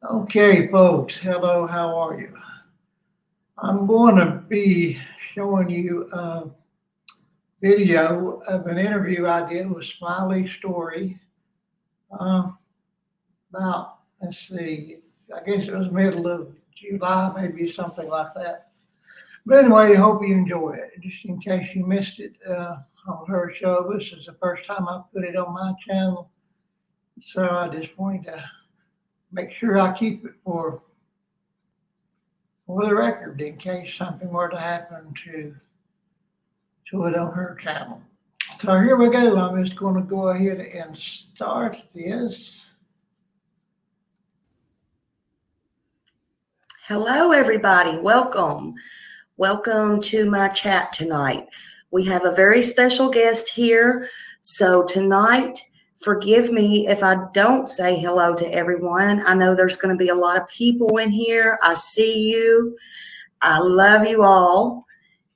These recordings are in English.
Okay, folks, hello, how are you? I'm going to be showing you a video of an interview I did with Smiley Storey uh, about, let's see, I guess it was middle of July, maybe something like that. But anyway, I hope you enjoy it. Just in case you missed it on her show, this is the first time I put it on my channel. So I just wanted to make sure I keep it for the record in case something were to happen to it on her channel. So here we go. I'm just going to go ahead and start this. Hello, everybody. Welcome. Welcome to my chat tonight. We have a very special guest here. So tonight, forgive me if I don't say hello to everyone. I know there's going to be a lot of people in here. I see you. I love you all.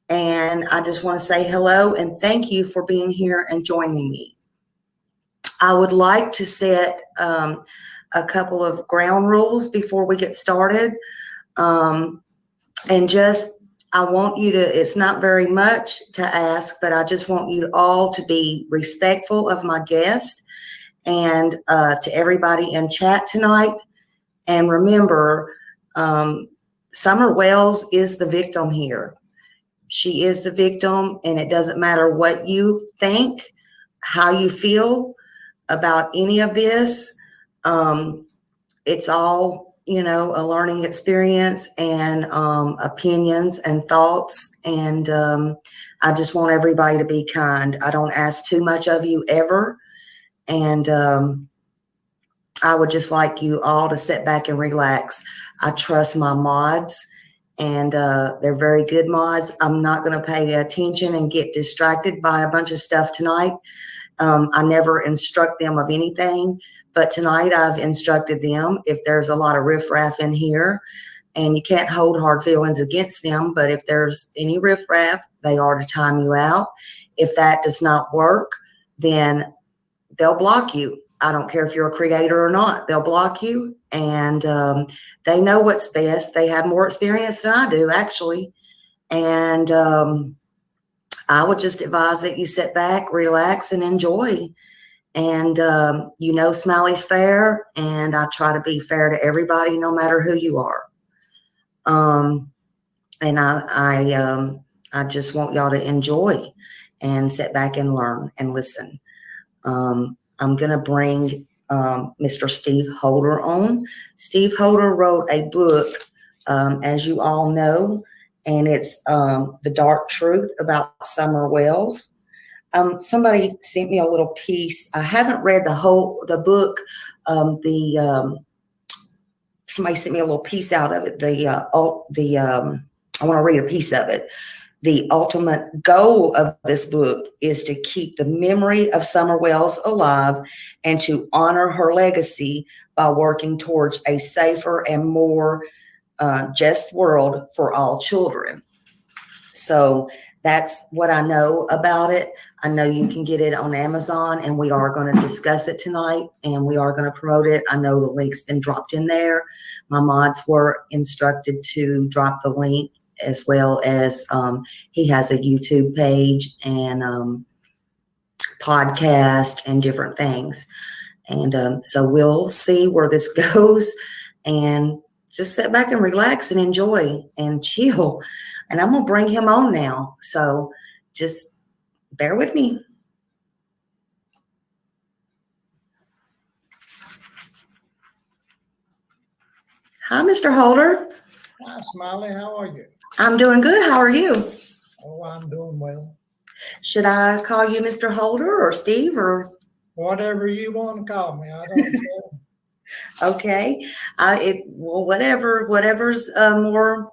And I just want to say hello and thank you for being here and joining me. I would like to set a couple of ground rules before we get started. And just, I want you to, it's not very much to ask, but I just want you all to be respectful of my guest and to everybody in chat tonight. And remember, Summer Wells is the victim here. She is the victim, and it doesn't matter what you think, how you feel about any of this. It's all, a learning experience and opinions and thoughts. And I just want everybody to be kind. I don't ask too much of you ever. And I would just like you all to sit back and relax. I trust my mods, and they're very good mods. I'm not going to pay attention and get distracted by a bunch of stuff tonight. I never instruct them of anything, but tonight I've instructed them if there's a lot of riffraff in here, and you can't hold hard feelings against them, but if there's any riffraff, they are to time you out. If that does not work, then they'll block you. I don't care if you're a creator or not. They'll block you, and they know what's best. They have more experience than I do, actually. And I would just advise that you sit back, relax, and enjoy. And Smiley's fair, and I try to be fair to everybody, no matter who you are. And I just want y'all to enjoy and sit back and learn and listen. I'm going to bring Mr. Steve Holder on. Steve Holder wrote a book, as you all know, and it's The Dark Truth About Summer Wells. Somebody sent me a little piece. I haven't read the book. Somebody sent me a little piece out of it. I want to read a piece of it. The ultimate goal of this book is to keep the memory of Summer Wells alive and to honor her legacy by working towards a safer and more just world for all children. So that's what I know about it. I know you can get it on Amazon, and we are going to discuss it tonight, and we are going to promote it. I know the link's been dropped in there. My mods were instructed to drop the link, as well as he has a YouTube page and podcast and different things. And so we'll see where this goes, and just sit back and relax and enjoy and chill. And I'm going to bring him on now. So just bear with me. Hi, Mr. Holder. Hi, Smiley. How are you? I'm doing good. How are you? Oh, I'm doing well. Should I call you Mr. Holder or Steve or? Whatever you want to call me. I don't care. Okay. Whatever's more,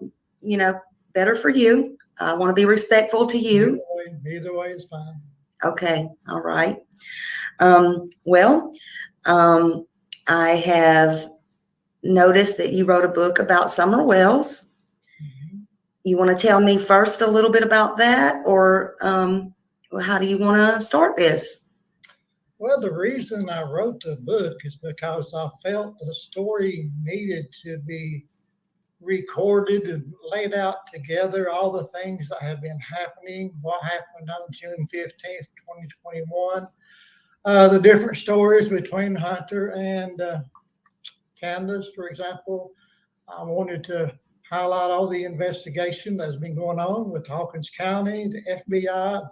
better for you. I want to be respectful to you. Either way is fine. Okay. All right. I have noticed that you wrote a book about Summer Wells. Mm-hmm. You want to tell me first a little bit about that, or how do you want to start this? Well, the reason I wrote the book is because I felt the story needed to be recorded and laid out together, all the things that have been happening, what happened on June 15th, 2021, the different stories between Hunter and Candace, for example. I wanted to highlight all the investigation that's been going on with Hawkins County, the FBI,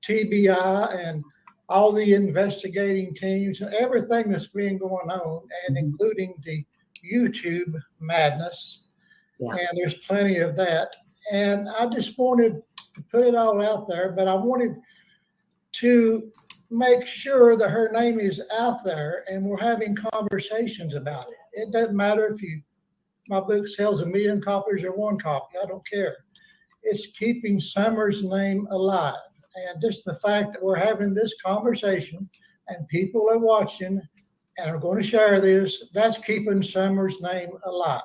TBI, and all the investigating teams and everything that's been going on, and including the YouTube madness. Yeah. And there's plenty of that. And I just wanted to put it all out there, but I wanted to make sure that her name is out there and we're having conversations about it. It doesn't matter if my book sells 1 million copies or 1 copy. I don't care. It's keeping Summer's name alive. And just the fact that we're having this conversation and people are watching and are going to share this, that's keeping Summer's name alive.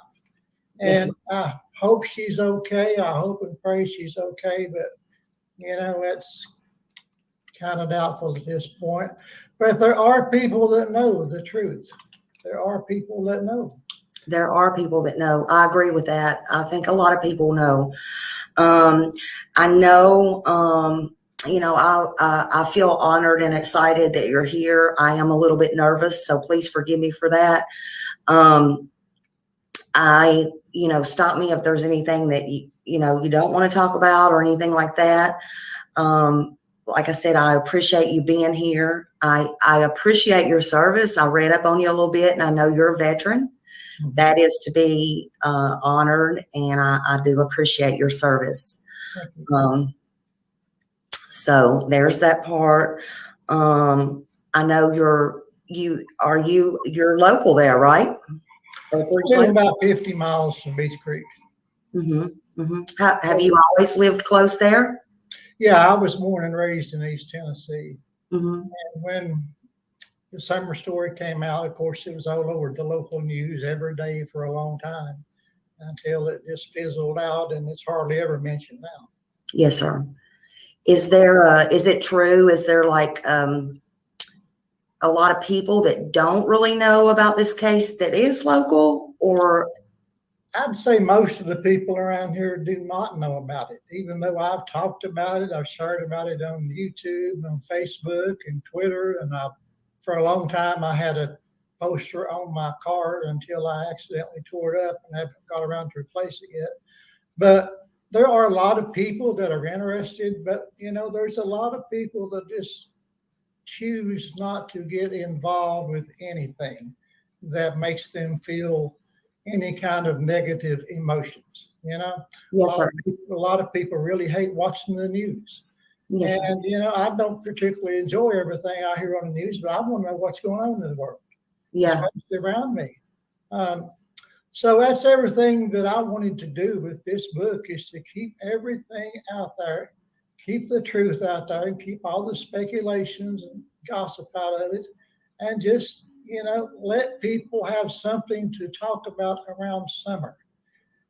And I hope she's okay. I hope and pray she's okay. But, it's kind of doubtful at this point. But there are people that know the truth. There are people that know. There are people that know. I agree with that. I think a lot of people know. I know, I feel honored and excited that you're here. I am a little bit nervous, so please forgive me for that. Stop me if there's anything that you don't want to talk about or anything like that. Like I said, I appreciate you being here. I appreciate your service. I read up on you a little bit, and I know you're a veteran. That is to be honored, and I do appreciate your service. So there's that part. I know you're local there, right? It's about 50 miles from Beach Creek. Have you always lived close there? Yeah, I was born and raised in East Tennessee. Mm-hmm. And when the Summer Story came out, of course, it was all over the local news every day for a long time until it just fizzled out, and it's hardly ever mentioned now. Yes, sir. Is it true? Is there like a lot of people that don't really know about this case that is local, or? I'd say most of the people around here do not know about it, even though I've talked about it. I've shared about it on YouTube, on Facebook, and Twitter. And for a long time, I had a poster on my car until I accidentally tore it up and haven't got around to replace it yet. But there are a lot of people that are interested, but there's a lot of people that just choose not to get involved with anything that makes them feel any kind of negative emotions. Yes, sir. A lot of people really hate watching the news. Yes, and I don't particularly enjoy everything I hear on the news, but I want to know what's going on in the world, especially around me. So that's everything that I wanted to do with this book, is to keep everything out there, keep the truth out there, and keep all the speculations and gossip out of it, and just let people have something to talk about around summer.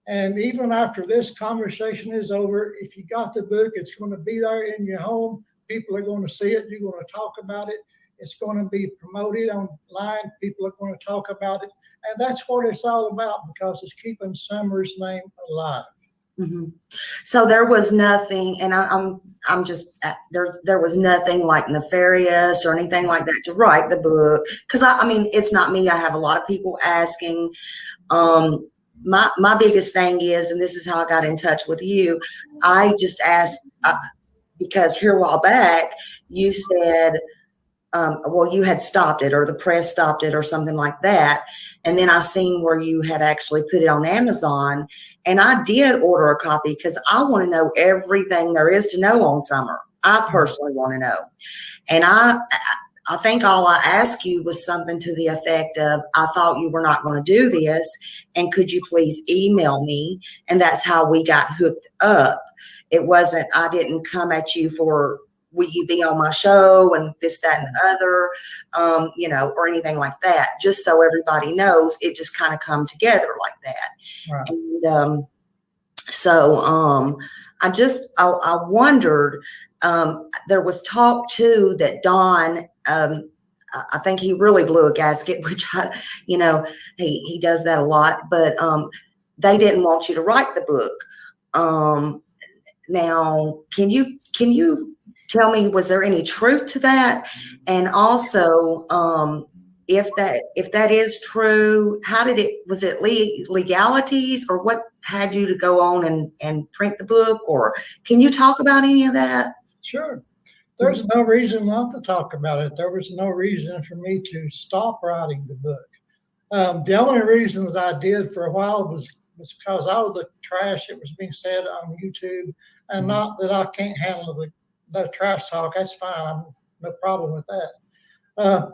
And even after this conversation is over, if you got the book, it's going to be there in your home. People are going to see it. You're going to talk about it. It's going to be promoted online. People are going to talk about it. And that's what it's all about, because it's keeping Summer's name alive. Mm-hmm. So there was nothing, and I'm just there was nothing like nefarious or anything like that to write the book, because I mean, it's not me. I have a lot of people asking. My biggest thing is, and this is how I got in touch with you, I just asked because here a while back you said, well, you had stopped it, or the press stopped it, or something like that. And then I seen where you had actually put it on Amazon, and I did order a copy because I want to know everything there is to know on Summer. I personally want to know. And I think all I asked you was something to the effect of, I thought you were not going to do this, and could you please email me? And that's how we got hooked up. It wasn't, I didn't come at you for, will you be on my show and this, that, and the other, or anything like that. Just so everybody knows, it just kind of come together like that. Right. And I wondered, there was talk too that Dawn, I think he really blew a gasket, which he does that a lot, but they didn't want you to write the book. Now, can you tell me, was there any truth to that? And also, if that is true, was it legalities, or what had you to go on and print the book, or can you talk about any of that? Sure. There's no reason not to talk about it. There was no reason for me to stop writing the book. The only reason that I did for a while was because all the trash that was being said on YouTube, and not that I can't handle the trash talk. That's fine. I'm no problem with that.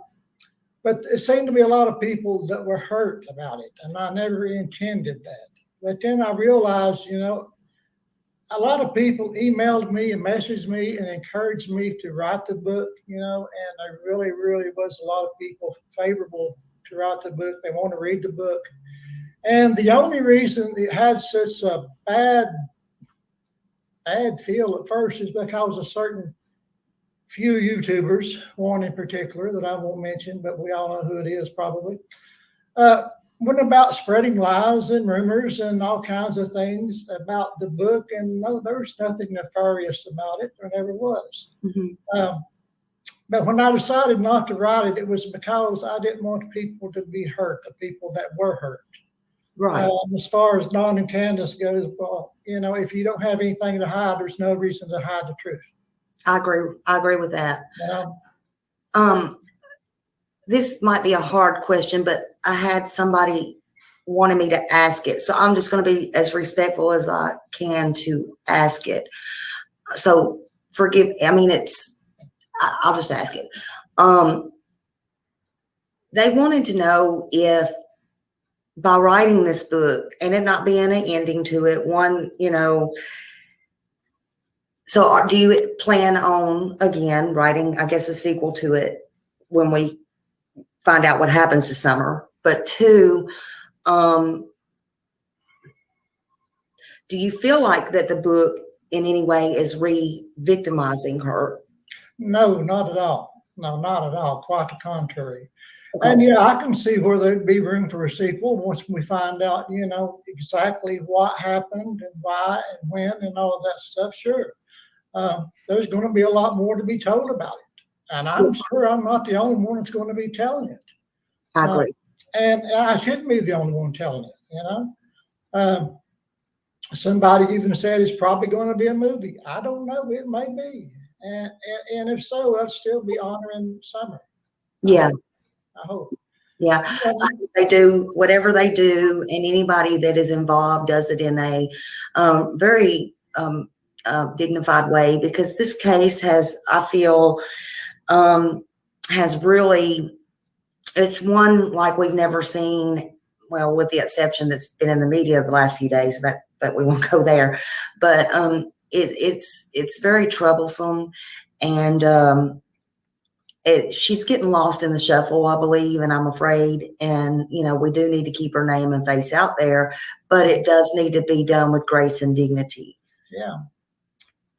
But it seemed to be a lot of people that were hurt about it, and I never intended that. But then I realized, a lot of people emailed me and messaged me and encouraged me to write the book, and there really, really was a lot of people favorable to write the book. They want to read the book. And the only reason it had such a bad feel at first is because a certain few YouTubers, one in particular that I won't mention, but we all know who it is probably, went about spreading lies and rumors and all kinds of things about the book. And no, there was nothing nefarious about it. There never was. Mm-hmm. But when I decided not to write it, it was because I didn't want people to be hurt, the people that were hurt. Right. As far as Don and Candace goes, well, if you don't have anything to hide, there's no reason to hide the truth. I agree with that. Yeah. This might be a hard question, but I had somebody wanting me to ask it. So I'm just going to be as respectful as I can to ask it. So forgive, I'll just ask it. They wanted to know if by writing this book and it not being an ending to it, so do you plan on, again, writing, I guess, a sequel to it when we find out what happens this summer? But two, do you feel like that the book in any way is re-victimizing her? No, not at all. No, not at all. Quite the contrary. Okay. And yeah, I can see where there'd be room for a sequel once we find out, exactly what happened and why and when and all of that stuff. Sure. There's going to be a lot more to be told about it. And I'm sure I'm not the only one that's going to be telling it. I agree. And I shouldn't be the only one telling it, Somebody even said it's probably going to be a movie. I don't know. It may be. And if so, I'll still be honoring Summer. Yeah. I hope. Yeah. They do whatever they do, and anybody that is involved does it in a very dignified way, because this case has, I feel, has really, it's one like we've never seen, well, with the exception that's been in the media the last few days, but we won't go there. But it's very troublesome, and she's getting lost in the shuffle, I believe, and I'm afraid. And, we do need to keep her name and face out there, but it does need to be done with grace and dignity. Yeah.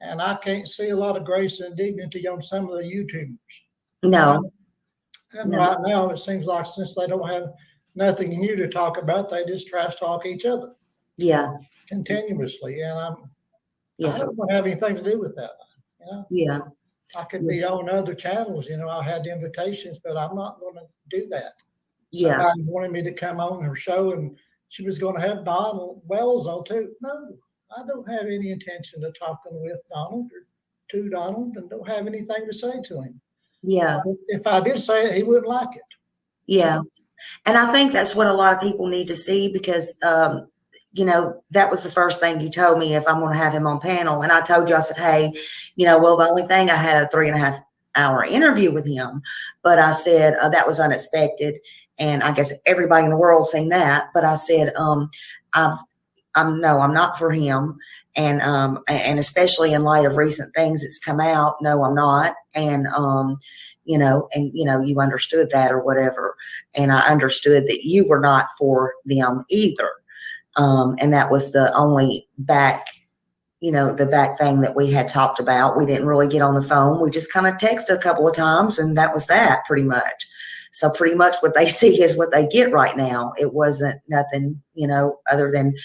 And I can't see a lot of grace and dignity on some of the YouTubers. No. And right now, it seems like since they don't have nothing new to talk about, they just trash talk each other. Yeah. Continuously. And I Yes. don't have anything to do with that. Yeah. I could be on other channels, I had invitations, but I'm not going to do that. Yeah. Somebody wanted me to come on her show, and she was going to have Donald Wells on too. No, I don't have any intention of talking with Donald or to Donald, and don't have anything to say to him. Yeah. If I did say it, he wouldn't like it. Yeah. And I think that's what a lot of people need to see, because, that was the first thing you told me, if I'm going to have him on panel. And I told you, I said, hey, well, the only thing, I had a 3.5 hour interview with him, but I said, that was unexpected. And I guess everybody in the world seen that, but I said, I'm not for him. And especially in light of recent things that's come out, no, I'm not. And, you understood that or whatever. And I understood that you were not for them either. And that was the only back thing that we had talked about. We didn't really get on the phone. We just kind of texted a couple of times, and that was that pretty much. So pretty much what they see is what they get right now. It wasn't nothing, you know, other than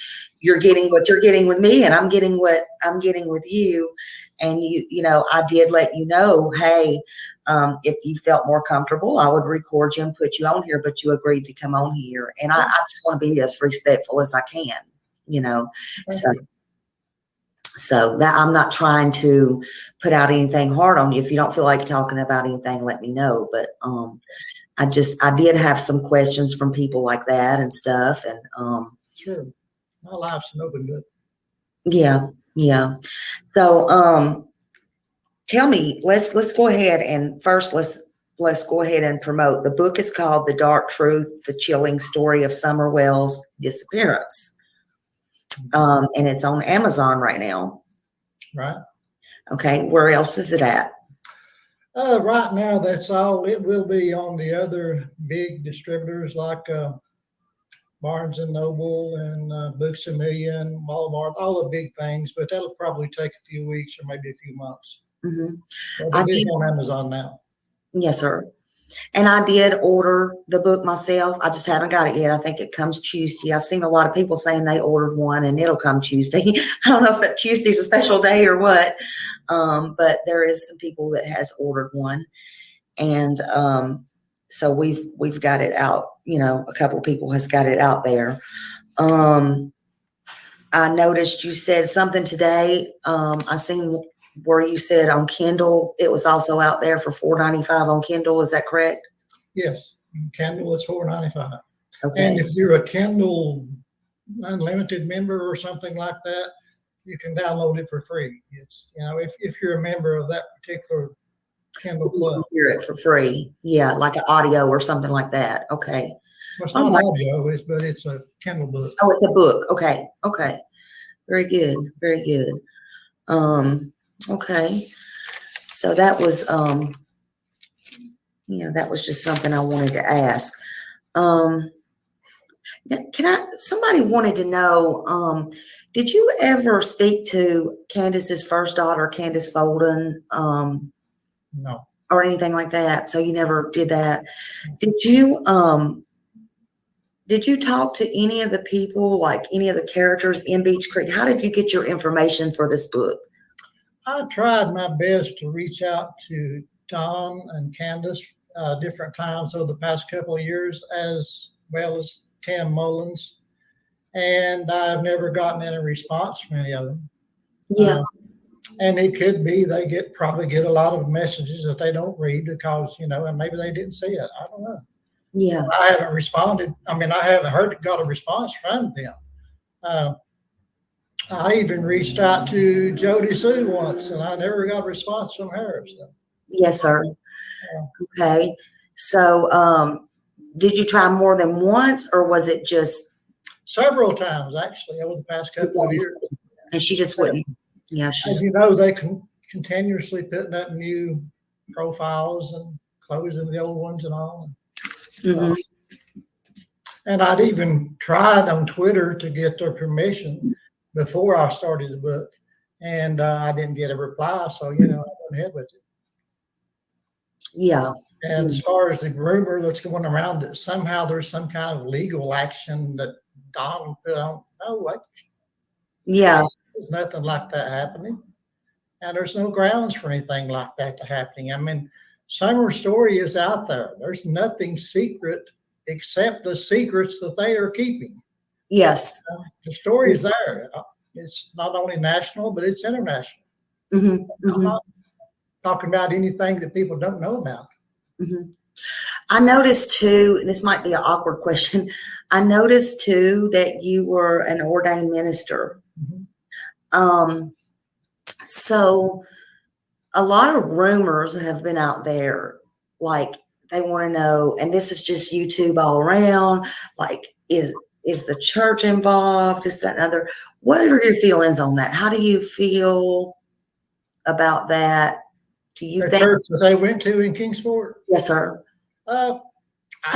you're getting what you're getting with me, and I'm getting what I'm getting with you. And you know, I did let you know, hey, if you felt more comfortable, I would record you and put you on here, but you agreed to come on here. And I just want to be as respectful as I can, you know. So that I'm not trying to put out anything hard on you. If you don't feel like talking about anything, let me know. But I did have some questions from people like that and stuff. And Sure. My life's an open book. yeah. So tell me, let's go ahead and first let's go ahead and promote. The book is called The Dark Truth, The Chilling Story of Summer Wells' Disappearance. And it's on Amazon right now. Right. Okay. Where else is it at? Right now, that's all. It will be on the other big distributors like Barnes and Noble and Books A Million, Walmart, all the big things, but that'll probably take a few weeks or maybe a few months. But it is on Amazon now. Yes, sir. And I did order the book myself. I just haven't got it yet. I think it comes Tuesday. I've seen a lot of people saying they ordered one and it'll come Tuesday. I don't know if that Tuesday's a special day or what, but there is some people that has ordered one. And so we've got it out. You know, a couple of people has got it out there. I noticed you said something today. I seen where you said on Kindle, it was also out there for $4.95 on Kindle. Is that correct? Yes, Kindle is $4.95. Okay. And if you're a Kindle Unlimited member or something like that, you can download it for free. It's, you know, if you're a member of that particular Kindle You club. can hear it for free. Yeah, like an audio or something like that. Okay. Well, it's not audio, but it's a Kindle book. Oh, it's a book. Okay. Okay. Very good. Very good. Okay. So that was, that was just something I wanted to ask. Somebody wanted to know, did you ever speak to Candace's first daughter, Candace Folden? No. Or anything like that? So you never did that. Did you talk to any of the people, like any of the characters in Beach Creek? How did you get your information for this book? I tried my best to reach out to Don and Candace different times over the past couple of years, as well as Tim Mullins, and I've never gotten any response from any of them. Yeah. And it could be they probably get a lot of messages that they don't read because, you know, and maybe they didn't see it. I don't know. Yeah. I haven't responded. I mean, I haven't got a response from them. I even reached out to Jody Sue once, and I never got a response from her. So. Yes, sir. Okay. So, did you try more than once, or was it just several times actually over the past couple of years? And she just wouldn't. Yeah. As you know, they can continuously putting up new profiles and closing the old ones and all. And I'd even tried on Twitter to get their permission before I started the book, and I didn't get a reply. So, you know, I went ahead with it. Yeah. And as far as the rumor that's going around that somehow there's some kind of legal action that Don put on, yeah, there's nothing like that happening. And there's no grounds for anything like that to happening. I mean, Summer Story is out there. There's nothing secret except the secrets that they are keeping. Yes. The story is there. It's not only national, but it's international. I'm not talking about anything that people don't know about. I noticed too, this might be an awkward question. I noticed too that you were an ordained minister. So a lot of rumors have been out there, like they want to know, and this is just YouTube all around, like, is the church involved? Is that other? What are your feelings on that? How do you feel about that? Do you The think church that they went to in Kingsport? Yes, sir. I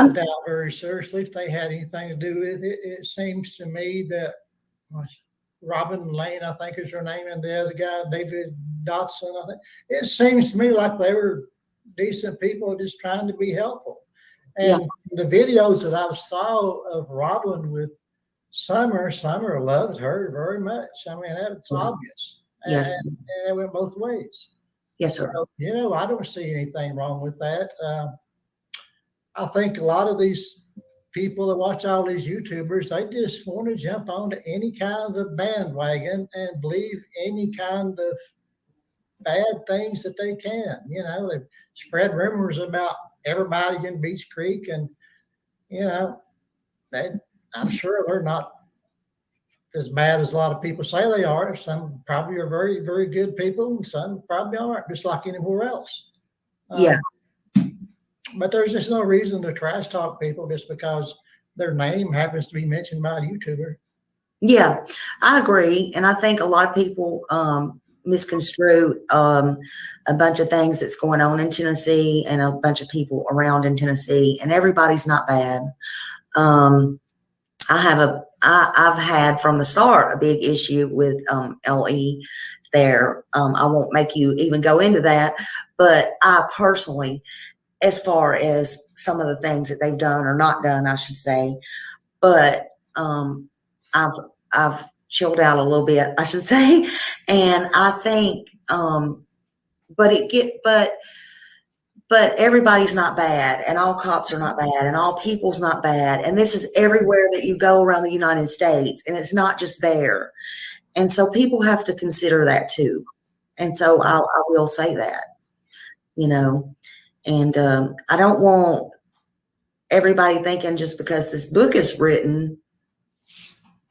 doubt very seriously if they had anything to do with it. It seems to me that Robin Lane, I think is her name, and the other guy, David Dotson, I think. It seems to me like they were decent people just trying to be helpful. And the videos that I saw of Robin with Summer loves her very much. I mean, that's obvious. Yes. And it went both ways. Yes, sir. So, I don't see anything wrong with that. I think a lot of these people that watch all these YouTubers, they just want to jump onto any kind of bandwagon and believe any kind of bad things that they can. They spread rumors about everybody in Beach Creek, and I'm sure they're not as bad as a lot of people say they are. Some probably are very, very good people, and some probably aren't, just like anywhere else. Yeah. But there's just no reason to trash talk people just because their name happens to be mentioned by a YouTuber. Yeah, I agree. And I think a lot of people misconstrue a bunch of things that's going on in Tennessee and a bunch of people around in Tennessee, and everybody's not bad. I've had from the start a big issue with LE there. I won't make you even go into that, but I personally, as far as some of the things that they've done or not done, I should say, but I've chilled out a little bit, I should say, and I think, but everybody's not bad, and all cops are not bad, and all people's not bad, and this is everywhere that you go around the United States, and it's not just there, and so people have to consider that too, and so I will say that, and I don't want everybody thinking just because this book is written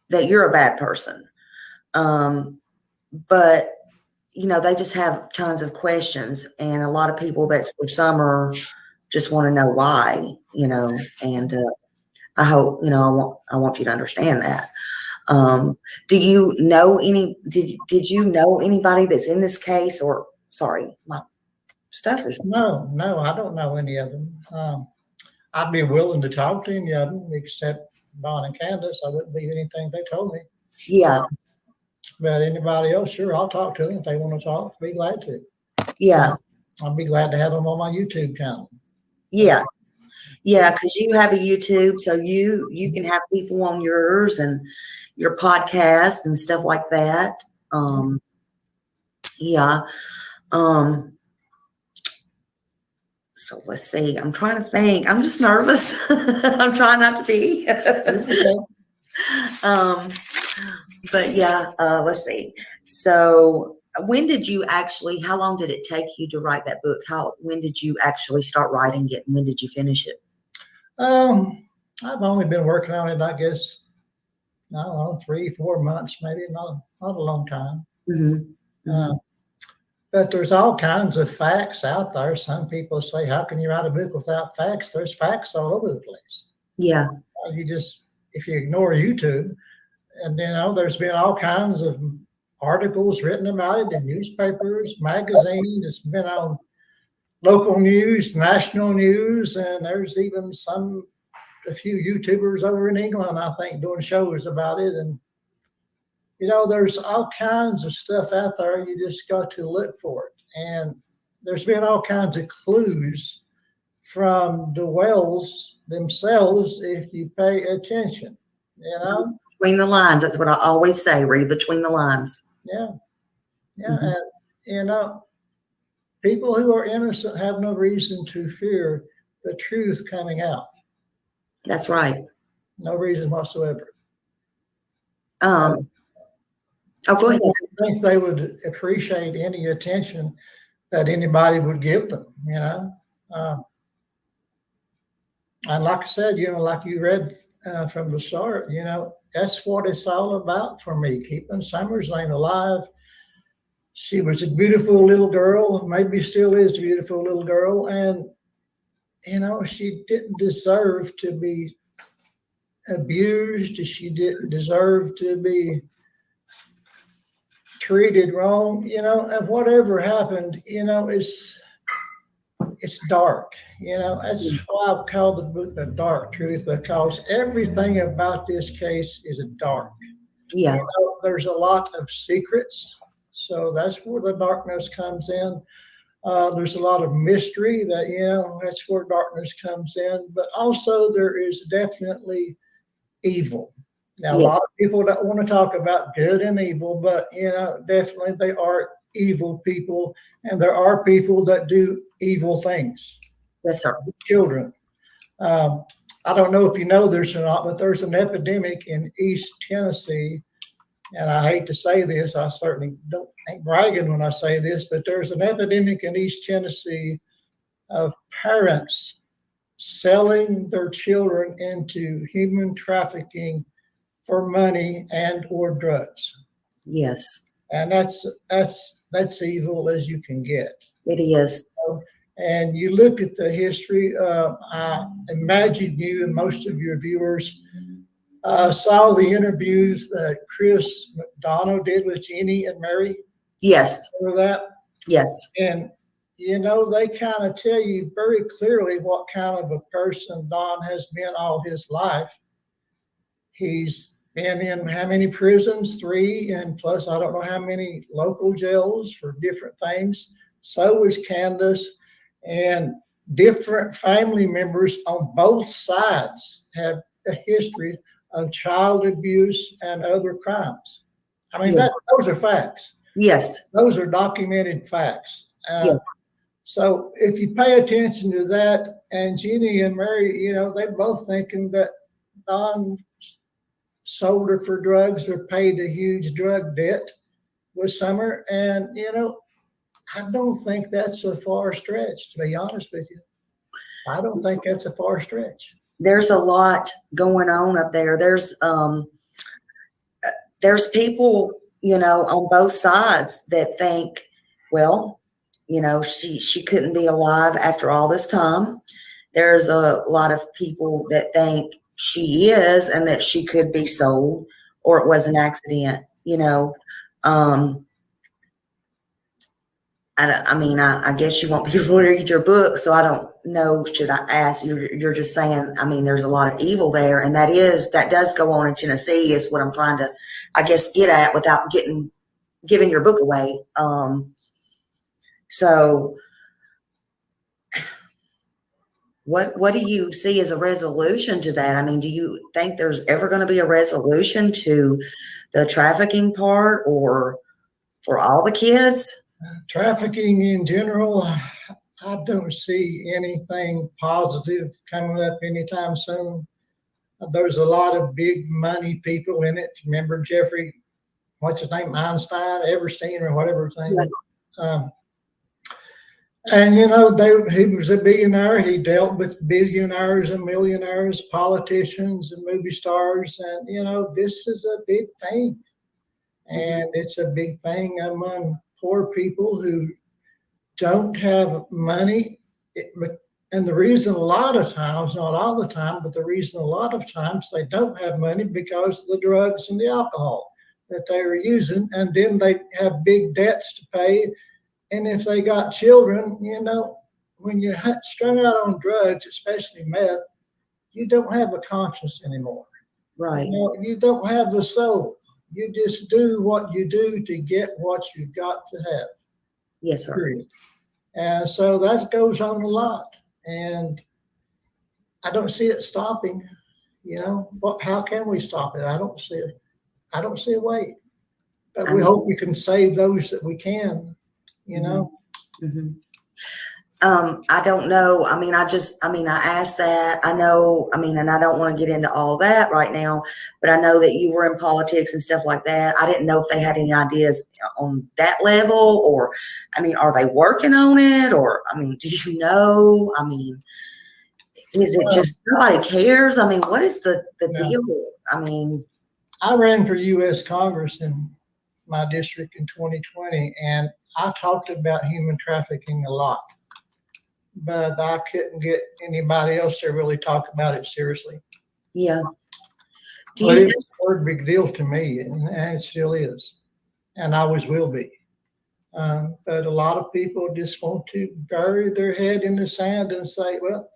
that you're a bad person. But, they just have tons of questions, and a lot of people that's for summer just want to know why, and I hope, I want you to understand that. Do you know did you know anybody that's in this case, or sorry, my stuff is. No, I don't know any of them. I'd be willing to talk to any of them except Bon and Candace. I wouldn't believe anything they told me. Yeah. But anybody else, sure, I'll talk to them if they want to talk. Be glad to. Yeah. I'll be glad to have them on my YouTube channel. Yeah. Yeah, because you have a YouTube, so you can have people on yours and your podcast and stuff like that. Yeah. So let's see. I'm trying to think. I'm just nervous. I'm trying not to be. But yeah, let's see. So when did you how long did it take you to write that book? When did you actually start writing it, and when did you finish it? I've only been working on it, I guess, I don't know, 3-4 months, maybe not a long time. Mm-hmm. But there's all kinds of facts out there. Some people say, how can you write a book without facts? There's facts all over the place. Yeah. If you ignore YouTube, and there's been all kinds of articles written about it in newspapers, magazines. It's been on local news, national news, and there's even a few YouTubers over in England, I think, doing shows about it. And there's all kinds of stuff out there. You just got to look for it. And there's been all kinds of clues from the whales themselves if you pay attention, Between the lines. That's what I always say. Read between the lines. Yeah. And, people who are innocent have no reason to fear the truth coming out. That's right. No reason whatsoever. Go ahead. I think they would appreciate any attention that anybody would give them, and like I said, like you read from the start, that's what it's all about for me, keeping Summer's name alive. She was a beautiful little girl, maybe still is a beautiful little girl, and she didn't deserve to be abused. She didn't deserve to be treated wrong, and whatever happened, it's dark, that's why I've called the book The Dark Truth, because everything about this case is dark. Yeah. There's a lot of secrets, so that's where the darkness comes in. There's a lot of mystery that, that's where darkness comes in, but also there is definitely evil. Now, a Yeah, lot of people don't want to talk about good and evil, but, definitely they are evil people, and there are people that do evil things. yes, sir. Children. Um, I don't know if you know this or not, but there's an epidemic in East Tennessee, and I hate to say this, I certainly ain't bragging when I say this, but there's an epidemic in East Tennessee of parents selling their children into human trafficking for money and or drugs. Yes, And that's evil as you can get. it is. And you look at the history, I imagine you and most of your viewers saw the interviews that Chris McDonough did with Jeannie and Mary. Yes, Remember that? yes, And, they kind of tell you very clearly what kind of a person Don has been all his life. He's been in how many prisons? 3, and plus I don't know how many local jails for different things. So was Candace, and different family members on both sides have a history of child abuse and other crimes. I mean, yes, those are facts. yes, Those are documented facts. yes, So if you pay attention to that, and Jeannie and Mary, they're both thinking that Don sold her for drugs or paid a huge drug debt with Summer. And, I don't think that's a far stretch, to be honest with you. I don't think that's a far stretch. there's a lot going on up there. There's people, on both sides that think, well, she couldn't be alive after all this time. There's a lot of people that think she is and that she could be sold or it was an accident, I guess you want people to read your book, so I don't know. Should I ask? You're just saying. There's a lot of evil there, and that does go on in Tennessee. Is what I'm trying to, I guess, get at without giving your book away. So, what do you see as a resolution to that? Do you think there's ever going to be a resolution to the trafficking part, or for all the kids? Trafficking in general, I don't see anything positive coming up anytime soon. There's a lot of big money people in it. Remember Jeffrey, what's his name, Einstein, Everstein, or whatever his name is. And he was a billionaire. He dealt with billionaires and millionaires, politicians and movie stars, and this is a big thing, and it's a big thing among poor people who don't have money. And the reason a lot of times, not all the time, but the reason a lot of times they don't have money because of the drugs and the alcohol that they are using, and then they have big debts to pay. And if they got children, when you're strung out on drugs, especially meth, you don't have a conscience anymore. Right. You don't have the soul. You just do what you do to get what you got to have. Yes, sir. Period. And so that goes on a lot. And I don't see it stopping. How can we stop it? I don't see it. I don't see a way. But we hope we can save those that we can, Mm-hmm. I don't know. I asked that. I know, and I don't want to get into all that right now, but I know that you were in politics and stuff like that. I didn't know if they had any ideas on that level, or, are they working on it? Or, do you know? Is it just nobody cares? What is the deal? I ran for U.S. Congress in my district in 2020, and I talked about human trafficking a lot, but I couldn't get anybody else to really talk about it seriously. Yeah. But it was a big deal to me, and it still is, and always will be. But a lot of people just want to bury their head in the sand and say, well,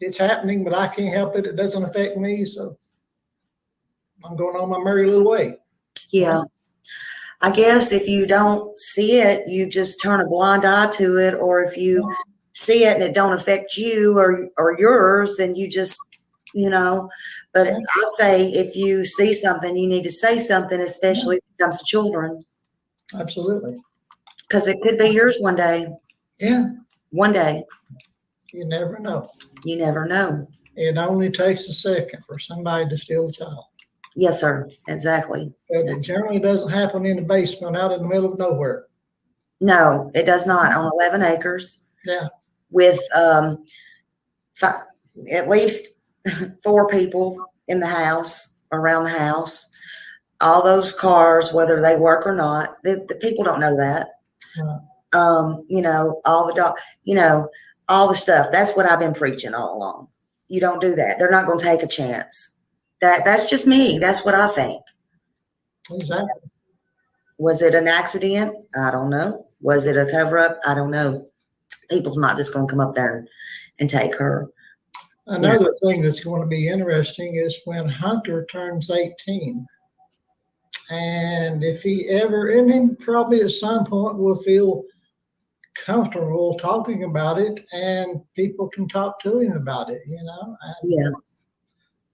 it's happening, but I can't help it. It doesn't affect me, so I'm going on my merry little way. Yeah. I guess if you don't see it, you just turn a blind eye to it, or if you see it and it don't affect you or yours, then you just, but I say if you see something, you need to say something, especially if it comes to children. Absolutely. Because it could be yours one day. Yeah. One day. You never know. You never know. It only takes a second for somebody to steal a child. Yes, sir. Exactly. But it generally doesn't happen in the basement out in the middle of nowhere. No, it does not. On 11 acres. Yeah. With at least 4 people in the house, around the house. All those cars, whether they work or not, the people don't know that. Right. All the all the stuff. That's what I've been preaching all along. You don't do that. They're not going to take a chance. That's just me. That's what I think. Exactly. Was it an accident? I don't know. Was it a cover up? I don't know. People's not just going to come up there and take her. Another thing that's going to be interesting is when Hunter turns 18. And if he ever, and he probably at some point will feel comfortable talking about it, and people can talk to him about it, Yeah.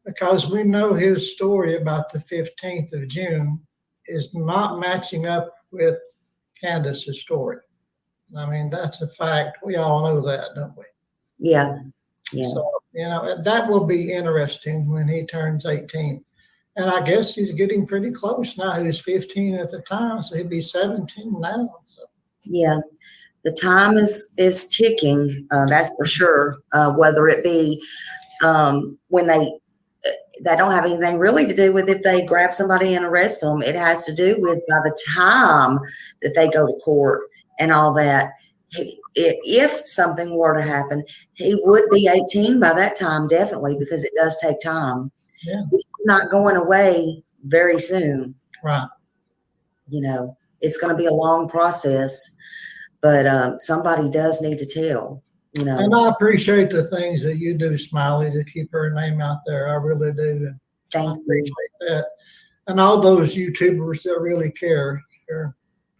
Because we know his story about the 15th of June is not matching up with Candace's story. I mean, that's a fact. We all know that, don't we? Yeah. Yeah. So, that will be interesting when he turns 18. And I guess he's getting pretty close now. He was 15 at the time, so he'd be 17 now. So. Yeah. The time is ticking, that's for sure. Whether it be when they don't have anything really to do with if they grab somebody and arrest them. It has to do with by the time that they go to court and all that. If something were to happen, he would be 18 by that time, definitely, because it does take time. Yeah. It's not going away very soon. Right. It's going to be a long process, but somebody does need to tell. And I appreciate the things that you do, Smiley, to keep her name out there. I really do. Thank you. Appreciate that. And all those YouTubers that really care,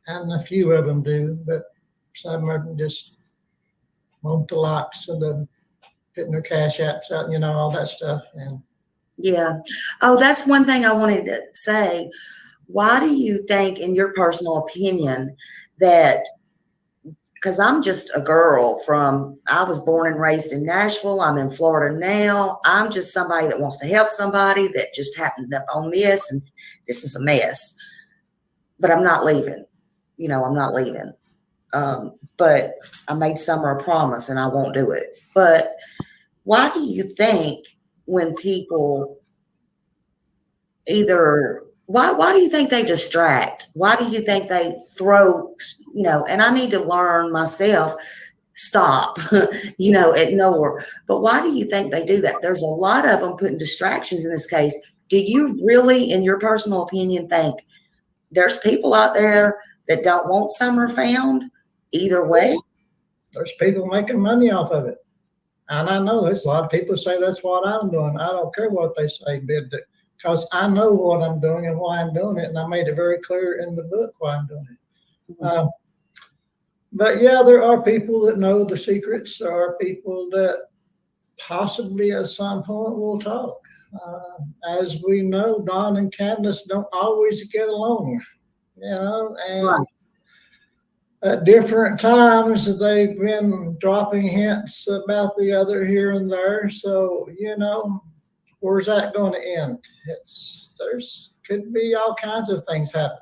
and a few of them do, but some of them just want the likes of the putting their cash apps out, all that stuff. And yeah. Oh, that's one thing I wanted to say. Why do you think, in your personal opinion, that, because I'm just a girl I was born and raised in Nashville. I'm in Florida now. I'm just somebody that wants to help somebody that just happened up on this, and this is a mess. But I'm not leaving. I'm not leaving. But I made Summer a promise, and I won't do it. But why do you think when people why do you think they distract? Why do you think they throw, and I need to learn myself, stop, ignore. But why do you think they do that? There's a lot of them putting distractions in this case. Do you really, in your personal opinion, think there's people out there that don't want Summer found either way? There's people making money off of it. And I know there's a lot of people say that's what I'm doing. I don't care what they say, because I know what I'm doing and why I'm doing it. And I made it very clear in the book why I'm doing it. Mm-hmm. But yeah, there are people that know the secrets. There are people that possibly at some point will talk. As we know, Don and Candace don't always get along, and Right. At different times they've been dropping hints about the other here and there. So, where's that going to end? Could be all kinds of things happen.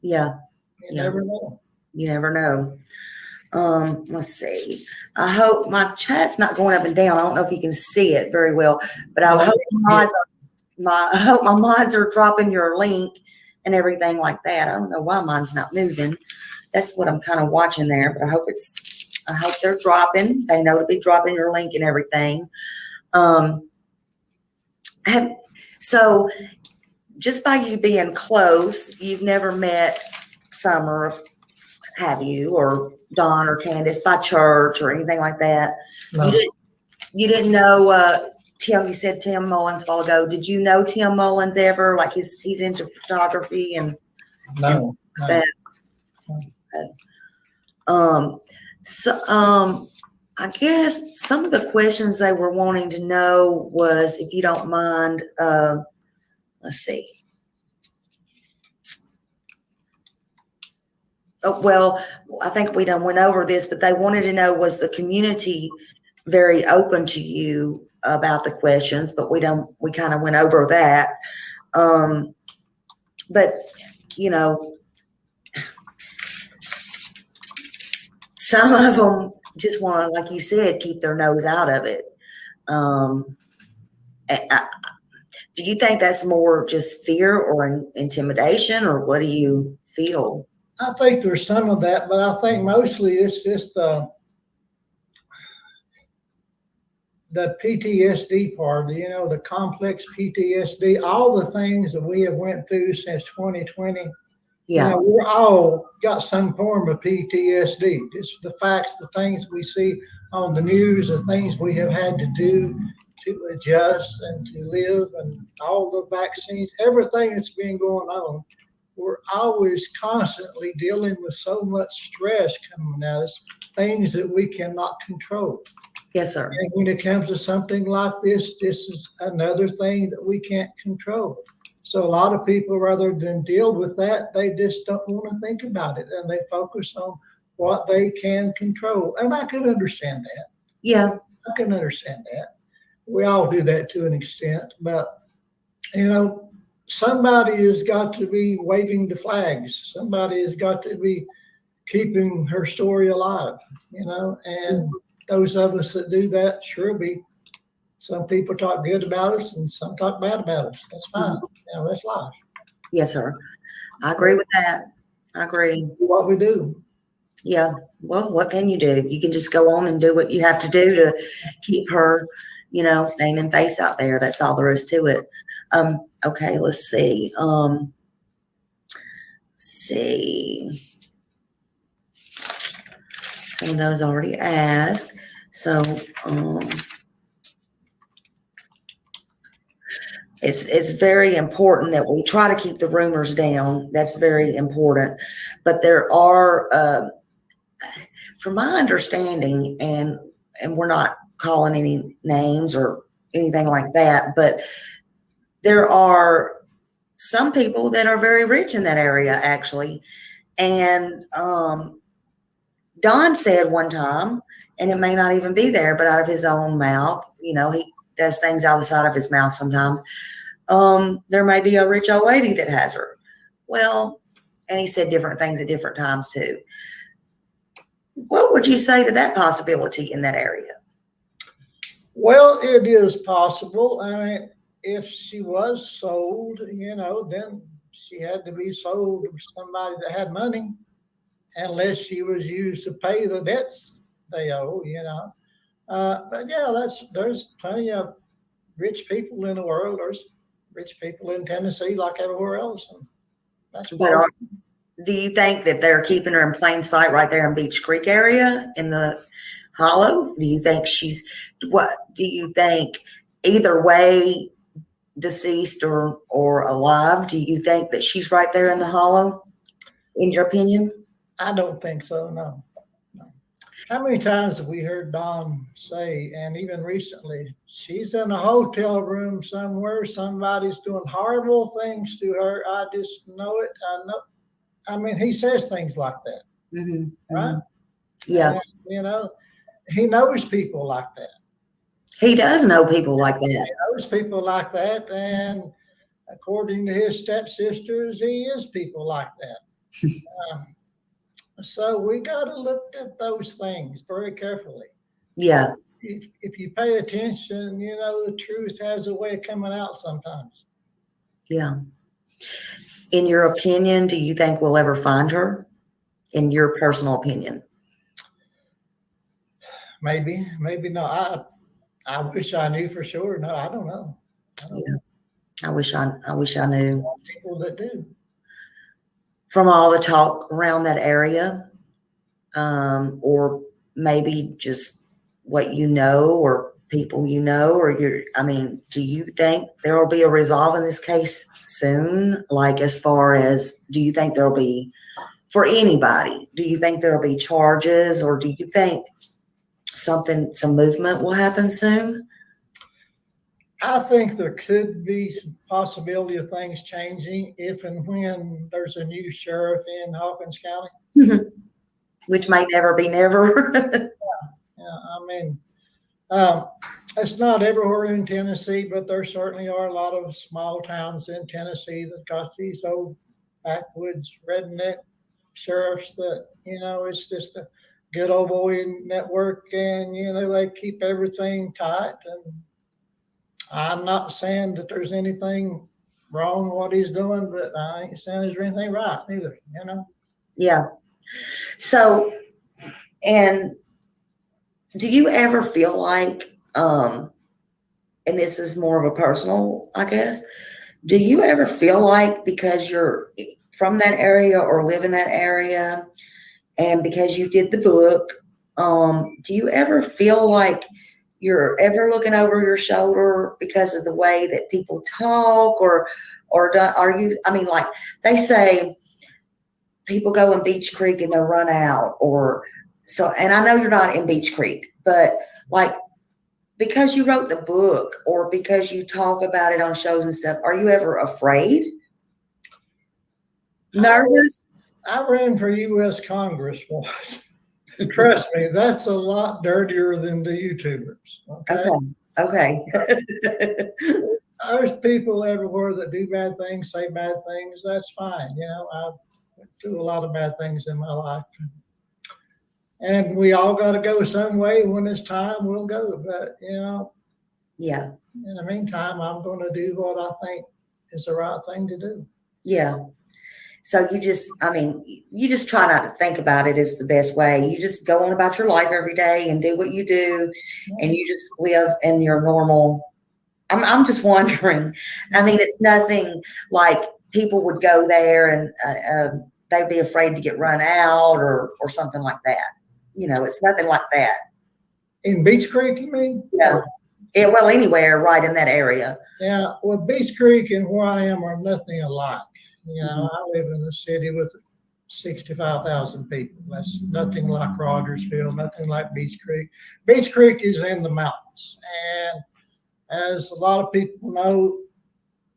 Yeah. You never know. You never know. Let's see. I hope my chat's not going up and down. I don't know if you can see it very well, but I hope my mods are dropping your link and everything like that. I don't know why mine's not moving. That's what I'm kind of watching there, but I hope they're dropping. They know to be dropping your link and everything. So just by you being close, you've never met Summer, have you, or Don or Candace by church or anything like that? No. You didn't know Tim? You said Tim Mullins a while ago. Did you know Tim Mullins ever? Like he's into photography and No. No. I guess some of the questions they were wanting to know was, if you don't mind, let's see. Oh, well, I think we done went over this, but they wanted to know, was the community very open to you about the questions? But we kind of went over that. But you know, some of them just want to, like you said, keep their nose out of it. Do you think that's more just fear or intimidation, or what do you feel? I think there's some of that, but I think mostly it's just the PTSD part, you know, the complex PTSD, all the things that we have went through since 2020. Yeah. You know, we're all got some form of PTSD. Just the facts, the things we see on the news, the things we have had to do to adjust and to live, and all the vaccines, everything that's been going on. We're always constantly dealing with so much stress coming at us, things that we cannot control. Yes, sir. And when it comes to something like this is another thing that we can't control. So a lot of people, rather than deal with that, they just don't want to think about it, and they focus on what they can control. And I can understand that. Yeah. I can understand that. We all do that to an extent, but you know, somebody has got to be waving the flags. Somebody has got to be keeping her story alive, you know, and those of us that do that, sure be. Some people talk good about us and some talk bad about us. That's fine. You know, that's life. Yes, sir. I agree with that. I agree. What we do. Yeah. Well, what can you do? You can just go on and do what you have to do to keep her, you know, name and face out there. That's all there is to it. Okay, let's see. Some of those already asked. So it's very important that we try to keep the rumors down. That's very important. But there are, from my understanding, and we're not calling any names or anything like that, but there are some people that are very rich in that area, actually. And Don said one time, and it may not even be there, but out of his own mouth, you know, he does things out of the side of his mouth sometimes. There may be a rich old lady that has her. Well, and he said different things at different times too. What would you say to that possibility in that area? Well, it is possible. I mean, if she was sold, you know, then she had to be sold to somebody that had money, unless she was used to pay the debts they owe, you know. But yeah, there's plenty of rich people in the world. There's rich people in Tennessee like everywhere else. And that's But do you think that they're keeping her in plain sight right there in Beach Creek area in the hollow? Do you think what do you think, either way, deceased or alive, do you think that she's right there in the hollow, in your opinion? I don't think so, no. How many times have we heard Don say, and even recently, she's in a hotel room somewhere, somebody's doing horrible things to her, I just know it, I know. I mean, he says things like that, right? Yeah. And, you know, he knows people like that. He does know people like that. He knows people like that, and according to his stepsisters, he is people like that. So we got to look at those things very carefully. Yeah. If you pay attention, you know, the truth has a way of coming out sometimes. Yeah. In your opinion, do you think we'll ever find her? In your personal opinion? Maybe not. I wish I knew for sure. No, I don't know. I wish I knew. People that do. From all the talk around that area, or maybe just what you know, or people you know, or do you think there will be a resolve in this case soon? Like, as far as, do you think there'll be for anybody? Do you think there'll be charges, or do you think some movement will happen soon? I think there could be some possibility of things changing if and when there's a new sheriff in Hawkins County. Which may never be never. Yeah, I mean, it's not everywhere in Tennessee, but there certainly are a lot of small towns in Tennessee that got these old backwoods redneck sheriffs that, it's just a good old boy network, and, they keep everything tight. And I'm not saying that there's anything wrong with what he's doing, but I ain't saying there's anything right either, Yeah. So, and do you ever feel like, and this is more of a personal, I guess, do you ever feel like because you're from that area or live in that area and because you did the book, do you ever feel like you're ever looking over your shoulder because of the way that people talk, or are you, I mean, like they say people go in Beach Creek and they'll run out, or so, and I know you're not in Beach Creek, but like, because you wrote the book or because you talk about it on shows and stuff, are you ever afraid? Nervous? I ran for U.S. Congress once. Trust me, that's a lot dirtier than the YouTubers. Okay. There's people everywhere that do bad things, say bad things. That's fine. I've went through a lot of bad things in my life. And we all got to go some way. When it's time, we'll go. But, yeah. In the meantime, I'm going to do what I think is the right thing to do. Yeah. So you just try not to think about it is the best way. You just go on about your life every day and do what you do, and you just live in your normal. I'm just wondering. I mean, it's nothing like people would go there and they'd be afraid to get run out or something like that. It's nothing like that. In Beach Creek, you mean? Yeah. Well, anywhere right in that area. Yeah. Well, Beach Creek and where I am are nothing alike. I live in a city with 65,000 people. That's nothing like Rogersville, nothing like Beach Creek. Beach Creek is in the mountains. And as a lot of people know,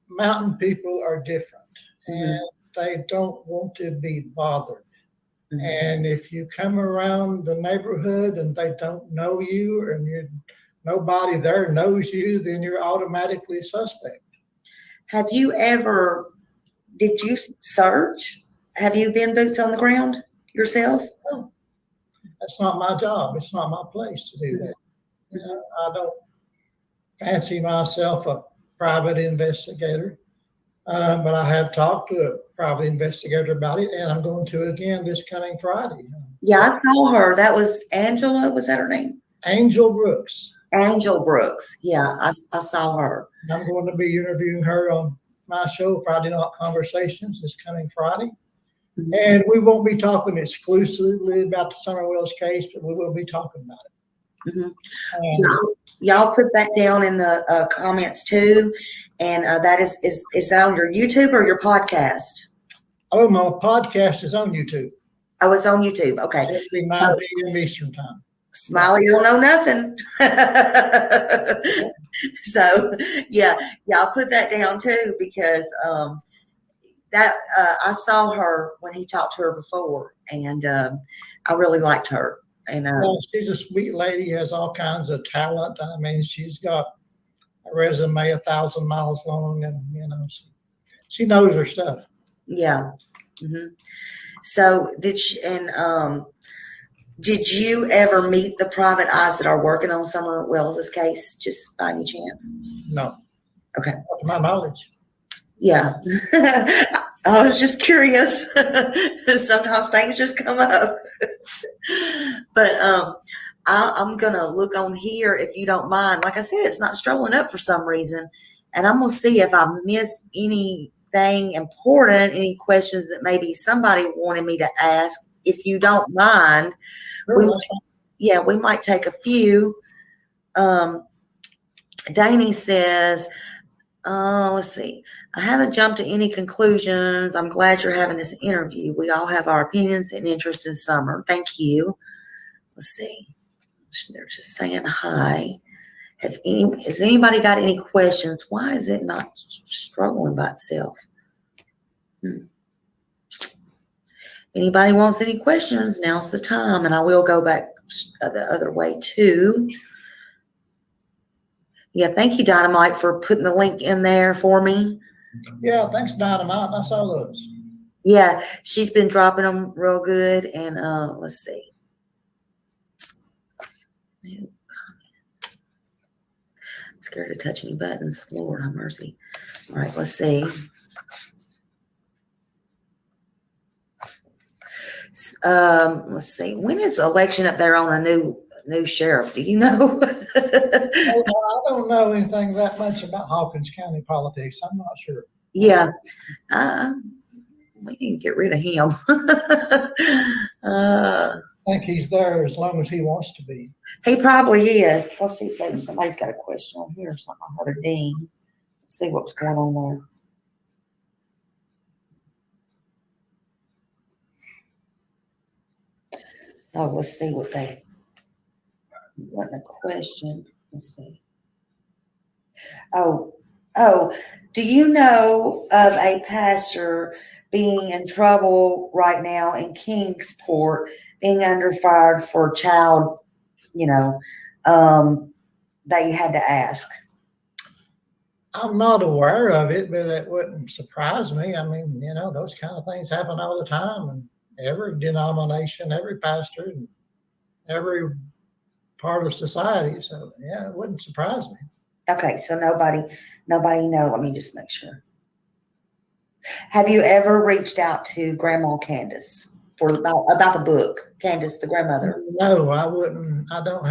mountain people are different. And they don't want to be bothered. And if you come around the neighborhood and they don't know you, and nobody there knows you, then you're automatically a suspect. Did you search? Have you been boots on the ground yourself? No, that's not my job. It's not my place to do that. I don't fancy myself a private investigator, but I have talked to a private investigator about it, and I'm going to again this coming Friday. Yeah, I saw her. That was Angela. Was that her name? Angel Brooks. Angel Brooks. Yeah, I saw her. I'm going to be interviewing her on my show, Friday Night Conversations, this coming Friday. And we won't be talking exclusively about the Summer Wells case, but we will be talking about it. Y'all put that down in the comments too. And that is that on your YouTube or your podcast? Oh, my podcast is on YouTube. Oh, it's on YouTube. Okay. It'll be 9 p.m. Eastern time. Smiley don't know nothing. So yeah, y'all put that down too, because that I saw her when he talked to her before, and I really liked her. And she's a sweet lady, has all kinds of talent. I mean, she's got a resume 1,000 miles long, and she knows her stuff. Yeah. So did you ever meet the private eyes that are working on Summer Wells' case, just by any chance? No. Okay. Not to my knowledge. Yeah. I was just curious. Sometimes things just come up. But I'm going to look on here, if you don't mind. Like I said, it's not strolling up for some reason. And I'm going to see if I miss anything important, any questions that maybe somebody wanted me to ask. If you don't mind, we might take a few. Danny says, Let's see. I haven't jumped to any conclusions. I'm glad you're having this interview. We all have our opinions and interests in summer. Thank you. Let's see. They're just saying hi. Has anybody got any questions? Why is it not struggling by itself? Anybody wants any questions? Now's the time, and I will go back the other way too. Yeah, thank you, Dynamite, for putting the link in there for me. Yeah, thanks, Dynamite. I saw those. Yeah, she's been dropping them real good. And let's see. New comments. I'm scared to touch any buttons. Lord have mercy. All right, let's see. Let's see. When is election up there on a new sheriff? Do you know? I don't know anything that much about Hawkins County politics. I'm not sure. Yeah. We need to get rid of him. I think he's there as long as he wants to be. He probably is. Let's see if somebody's got a question on here or something. I heard a ding. Let's see what's going on there. Oh, let's see what they want a question. Let's see. Oh, do you know of a pastor being in trouble right now in Kingsport, being under fire for child, that you had to ask? I'm not aware of it, but it wouldn't surprise me. I mean, those kind of things happen all the time, and every denomination, every pastor, and every part of society. So yeah, it wouldn't surprise me. Okay, so nobody know. Let me just make sure. Have you ever reached out to Grandma Candace about the book, Candace, the grandmother? No, I wouldn't. I don't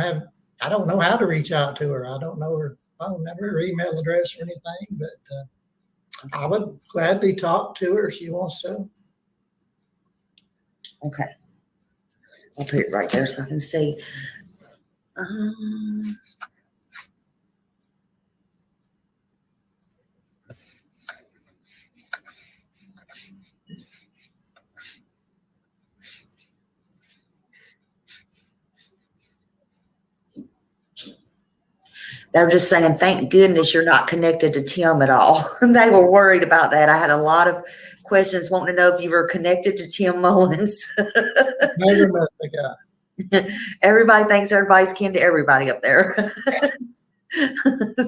know how to reach out to her. I don't know her phone number, her email address, or anything. But I would gladly talk to her if she wants to. Okay, I'll put it right there so I can see. They're just saying, thank goodness you're not connected to Tim at all. They were worried about that. I had a lot of questions wanting to know if you were connected to Tim Mullins. Never met the guy. Everybody thinks everybody's kin to everybody up there.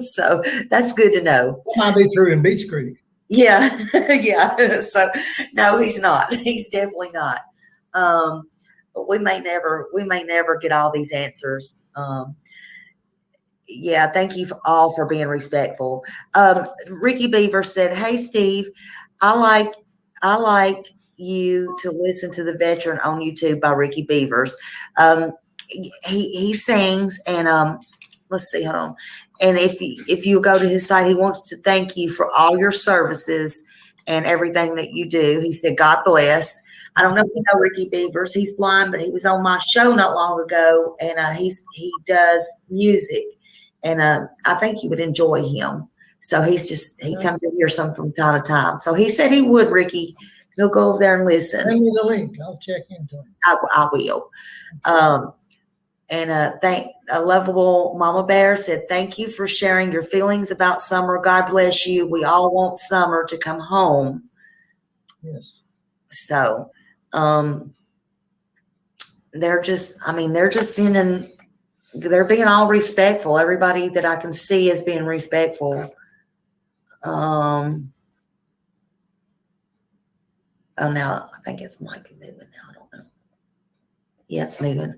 So that's good to know. Might be true in Beach Creek. Yeah. Yeah. So no, he's not. He's definitely not. But we may never get all these answers. Yeah, thank you all for being respectful. Ricky Beaver said, "Hey Steve, I like you to listen to The Veteran on YouTube by Ricky Beavers. He sings, and let's see, hold on. And if you go to his site, he wants to thank you for all your services and everything that you do. He said, God bless. I don't know if you know Ricky Beavers. He's blind, but he was on my show not long ago, and he does music. And I think you would enjoy him. So he comes in here some from time to time. So he said he would, Ricky. He'll go over there and listen. Send me the link. I'll check into it. I will. And a lovable Mama Bear said, thank you for sharing your feelings about summer. God bless you. We all want summer to come home. Yes. So they're just sending. They're being all respectful. Everybody that I can see is being respectful. Oh, now I think it might be moving now. I don't know. Yeah, it's moving.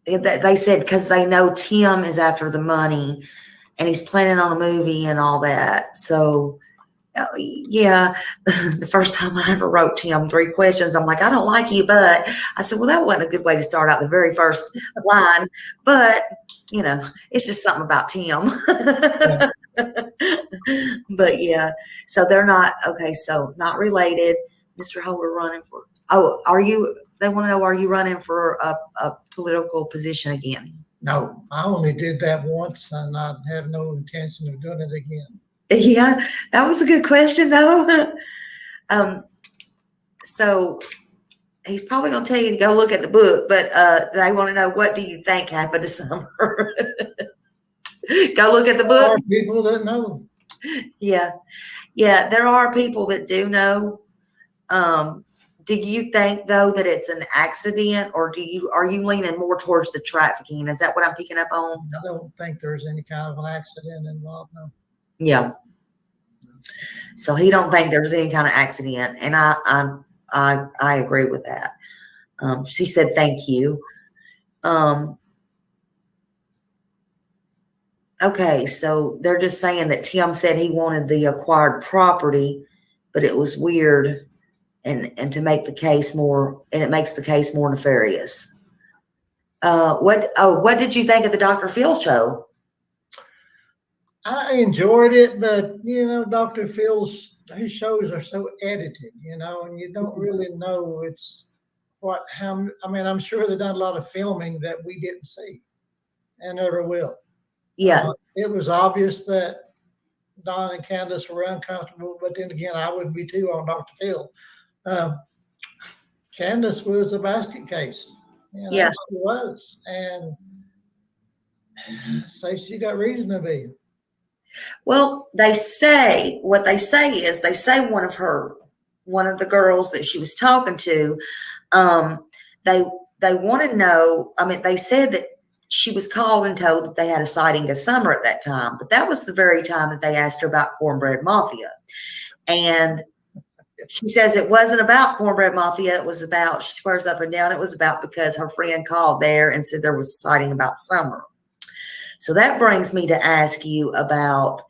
They said because they know Tim is after the money and he's planning on a movie and all that. So, yeah, the first time I ever wrote Tim 3 questions, I'm like, I don't like you, but I said, well, that wasn't a good way to start out the very first line. But, it's just something about Tim. Yeah. But, yeah, so they're not, okay, so not related. Mr. Holder running for, they want to know, are you running for a political position again? No, I only did that once, and I have no intention of doing it again. Yeah, that was a good question though. So he's probably going to tell you to go look at the book, but they want to know, what do you think happened to Summer? Go look at the There book. are people that know. Yeah. Yeah, there are people that do know. Do you think though that it's an accident, or are you leaning more towards the trafficking? Is that what I'm picking up on? I don't think there's any kind of an accident involved, no. Yeah. So he don't think there's any kind of accident, and I agree with that. She said thank you. Okay, so they're just saying that Tim said he wanted the acquired property, but it was weird, and to make the case more, and it makes the case more nefarious. What did you think of the Dr. Phil show? I enjoyed it, but Dr. Phil's his shows are so edited, and you don't really know I'm sure they've done a lot of filming that we didn't see and never will. Yeah. It was obvious that Don and Candace were uncomfortable, but then again, I wouldn't be too on Dr. Phil. Candace was a basket case. Yeah. She was. And so she got reason to be. Well, they say one of the girls that she was talking to, they want to know, they said that she was called and told that they had a sighting of Summer at that time, but that was the very time that they asked her about Cornbread Mafia. And she says it wasn't about Cornbread Mafia. It was about, she swears up and down, it was about because her friend called there and said there was a sighting about Summer. So that brings me to ask you about,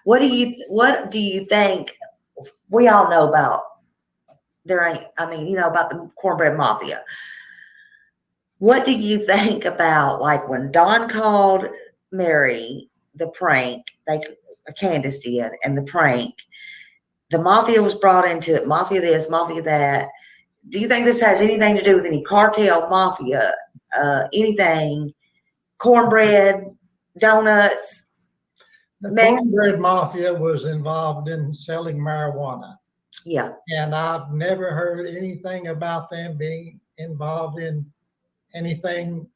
what do you think? We all know about about the Cornbread Mafia. What do you think about, like, when Don called Mary, the prank, Candace did, and the prank, the mafia was brought into it, mafia this, mafia that. Do you think this has anything to do with any cartel mafia, anything, cornbread, donuts? The Cornbread Mafia was involved in selling marijuana. Yeah. And I've never heard anything about them being involved in anything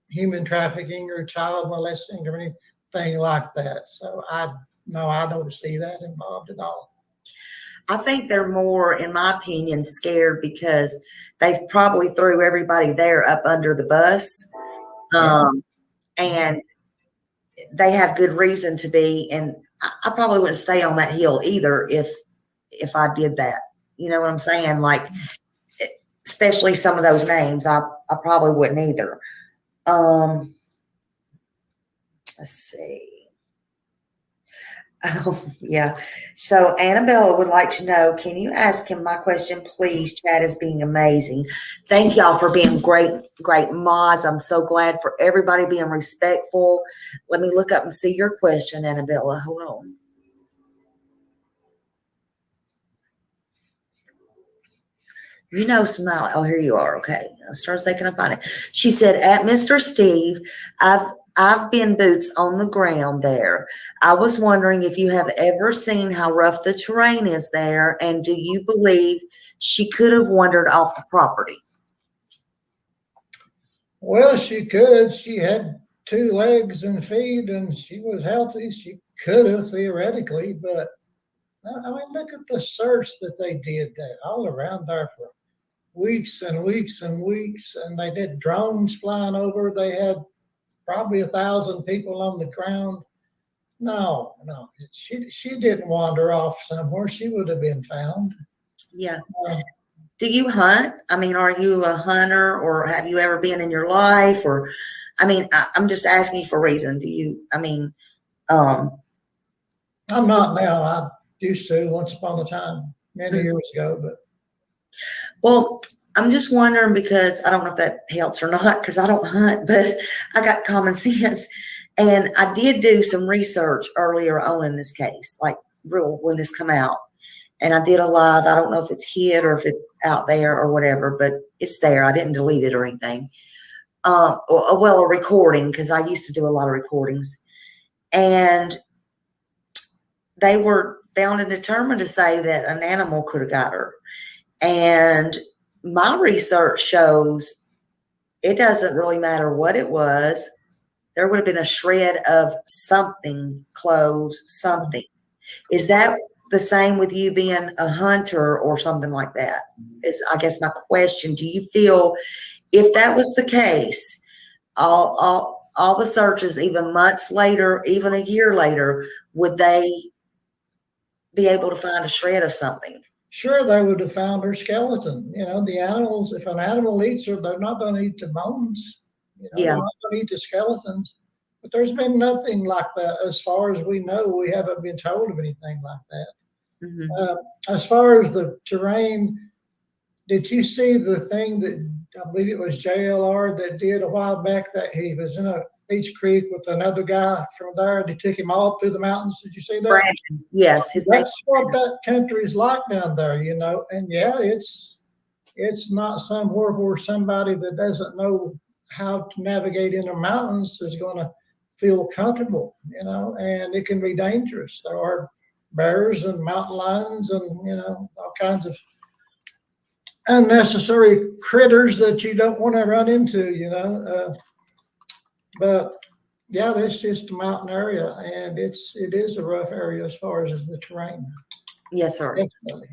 human trafficking or child molesting or anything like that. So I don't see that involved at all. I think they're more, in my opinion, scared because they probably threw everybody there up under the bus. And they have good reason to be. And I probably wouldn't stay on that hill either if I did that. You know what I'm saying? Like, especially some of those names, I probably wouldn't either. Let's see. Oh, yeah. So Annabella would like to know, can you ask him my question, please? Chad is being amazing. Thank y'all for being great mods. I'm so glad for everybody being respectful. Let me look up and see your question, Annabella. Hold on. Smiley. Oh, here you are. Okay. I'll start second up on it. She said, at Mr. Steve, I've been boots on the ground there. I was wondering if you have ever seen how rough the terrain is there, and do you believe she could have wandered off the property? Well, she could. She had 2 legs and feet, and she was healthy. She could have theoretically, but look at the search that they did there, all around there for weeks and weeks and weeks, and they did drones flying over. They had probably 1,000 people on the ground. No, she didn't wander off somewhere. She would have been found. Yeah. Do you hunt? Are you a hunter, or have you ever been in your life? Or, I'm just asking you for a reason. Do you? I'm not now. I used to once upon a time, many years ago, but. Well, I'm just wondering, because I don't know if that helps or not, because I don't hunt, but I got common sense. And I did do some research earlier on in this case, like real when this come out. And I did a live. I don't know if it's hid or if it's out there or whatever, but it's there. I didn't delete it or anything. A recording, because I used to do a lot of recordings. And they were bound and determined to say that an animal could have got her. And my research shows it doesn't really matter what it was. There would have been a shred of something, clothes, something. Is that the same with you being a hunter or something like that? Is, I guess, my question. Do you feel if that was the case, all the searches, even months later, even a year later, would they be able to find a shred of something? Sure, they would have found her skeleton. You know, the animals, if an animal eats her, they're not going to eat the bones. You know, Yeah. they're not going to eat the skeletons. But there's been nothing like that. As far as we know, we haven't been told of anything like that. Mm-hmm. As far as the terrain, did you see the thing that I believe it was JLR that did a while back, that he was in a beach creek with another guy from there and they took him all through the mountains? Did you see that? Brandon, yes. That's what that country is like down there, you know. And yeah, it's not somewhere where somebody that doesn't know how to navigate in the mountains is going to feel comfortable, you know, and it can be dangerous. There are bears and mountain lions and, you know, all kinds of unnecessary critters that you don't want to run into, you know. But yeah, that's just a mountain area, and it is a rough area as far as the terrain. Yes, sir. Definitely.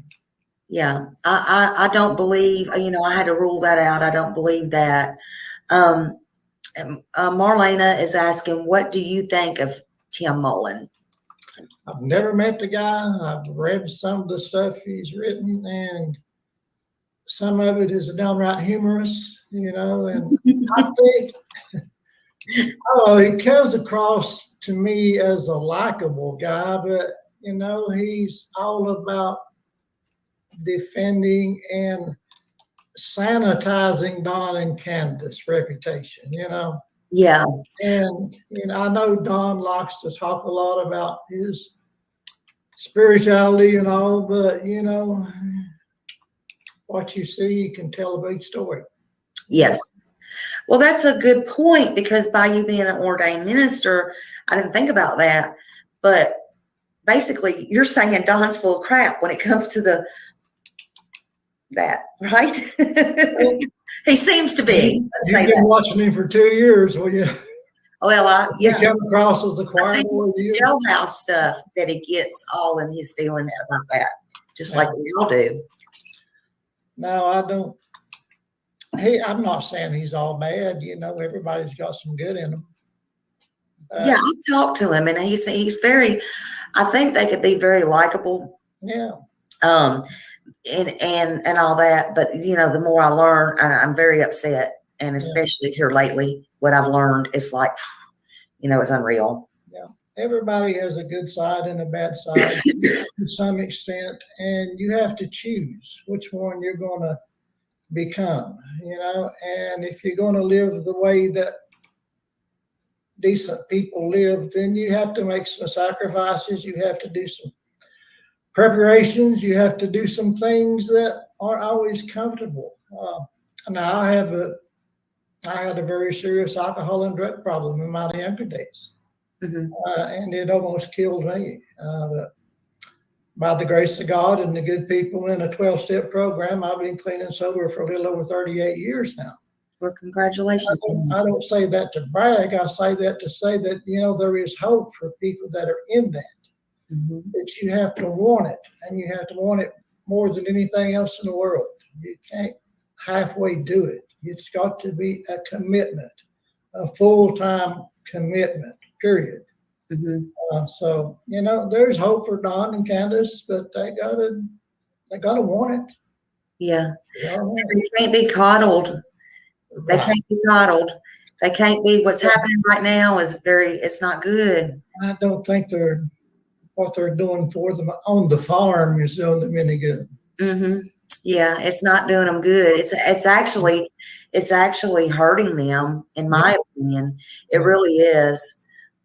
Yeah, I don't believe, you know, I had to rule that out. I don't believe that. Marlena is asking, what do you think of Tim Mullen? I've never met the guy. I've read some of the stuff he's written, and some of it is downright humorous, you know, and I think, oh, he comes across to me as a likable guy, but, you know, he's all about defending and sanitizing Don and Candace's reputation, you know. Yeah. And I know Don likes to talk a lot about his spirituality and all, but you know, what you see, you can tell a big story. Yes. Well, that's a good point, because by you being an ordained minister, I didn't think about that. But basically, you're saying Don's full of crap when it comes to that, right? He seems to be. You've been watching him for 2 years, will you? Well, You come across as the choir boy. Jailhouse stuff that he gets all in his feelings about that, just like we all do. No, I don't. Hey, I'm not saying he's all bad. You know, everybody's got some good in them. Yeah, I've talked to him, and he's very. I think they could be very likable. Yeah. And all that, but you know, the more I learn, I'm very upset, and especially here lately, what I've learned is like, you know, it's unreal. Yeah, everybody has a good side and a bad side to some extent, and you have to choose which one you're going to become, you know. And if you're going to live the way that decent people live, then you have to make some sacrifices. You have to do some preparations. You have to do some things that aren't always comfortable. Now I had a very serious alcohol and drug problem in my younger days, and it almost killed me. But by the grace of God and the good people in a 12-step program, I've been clean and sober for a little over 38 years now. Well, congratulations. I don't say that to brag. I say that to say that, you know, there is hope for people that are in that. That you have to want it, and you have to want it more than anything else in the world. You can't halfway do it. It's got to be a commitment, a full-time commitment, period. So, you know, there's hope for Don and Candace, but they gotta want it. Yeah. They can't be coddled. They can't be coddled. They can't be. What's happening right now is it's not good. I don't think what they're doing for them on the farm is doing them any good. Yeah, it's not doing them good. It's actually hurting them, in my opinion. It really is.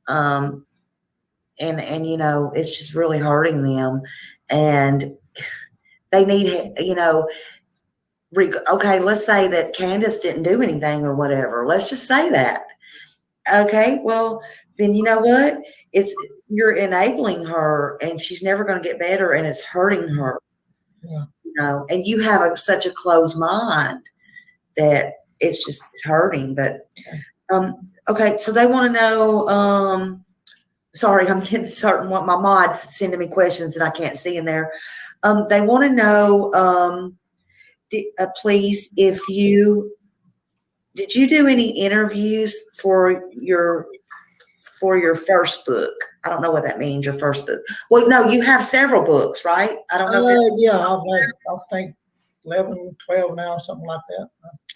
And you know, it's just really hurting them, and they need, you know, okay, let's say that Candace didn't do anything or whatever. Let's just say that. Okay, well, then you know what? you're enabling her, and she's never going to get better, and it's hurting her. Yeah. You know, and you have such a closed mind that it's just hurting. But okay, so they want to know. Sorry, I'm getting certain what my mods sending me questions that I can't see in there. They want to know, please, did you do any interviews for your first book? I don't know what that means, your first book. Well, no, you have several books, right? I don't know. Yeah, I think 11, 12 now, something like that.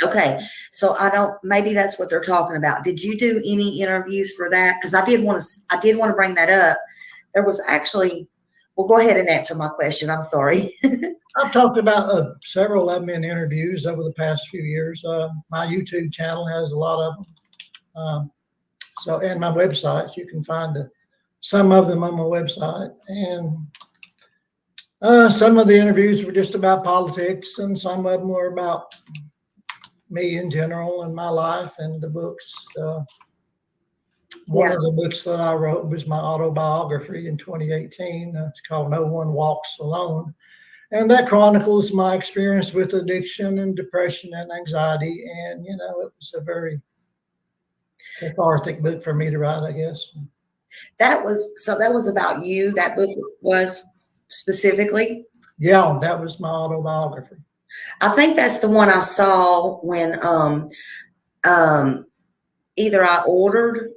Okay, so maybe that's what they're talking about. Did you do any interviews for that? Because I did want to bring that up. There was actually, well, go ahead and answer my question. I'm sorry. I've talked about several of them in interviews over the past few years. My YouTube channel has a lot of them. And my websites, you can find some of them on my website. And some of the interviews were just about politics, and some of them were about me in general and my life and the books. One of the books that I wrote was my autobiography in 2018. It's called No One Walks Alone. And that chronicles my experience with addiction and depression and anxiety. And, it was a very cathartic book for me to write, I guess. That was about you. That book was specifically? Yeah, that was my autobiography. I think that's the one I saw when either I ordered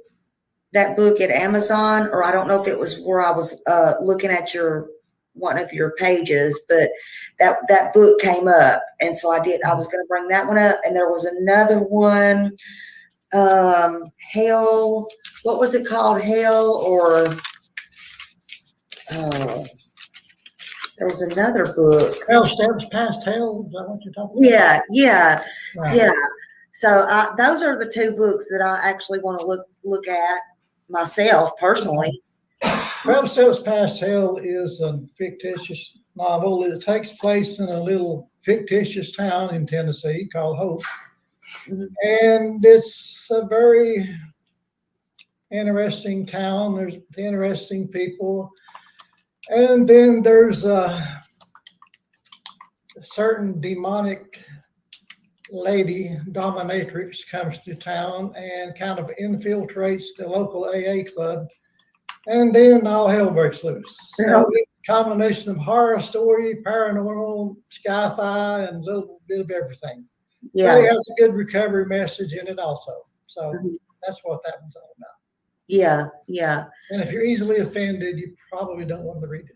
that book at Amazon, or I don't know if it was where I was looking at one of your pages, but that book came up, and so I was going to bring that one up, and there was another one, Hell, what was it called? Hell, or there was another book. 12 Steps Past Hell, is that what you're talking about? Yeah. Right. Yeah. So those are the two books that I actually want to look at myself personally. 12 Steps Past Hell is a fictitious novel. It takes place in a little fictitious town in Tennessee called Hope. Mm-hmm. And it's a very interesting town. There's interesting people. And then there's a certain demonic lady, dominatrix, comes to town and kind of infiltrates the local AA club. And then all hell breaks loose. So it's a combination of horror story, paranormal, sci-fi, and a little bit of everything. Yeah. But it has a good recovery message in it also. So that's what that one's all about. Yeah, yeah. And if you're easily offended, you probably don't want to read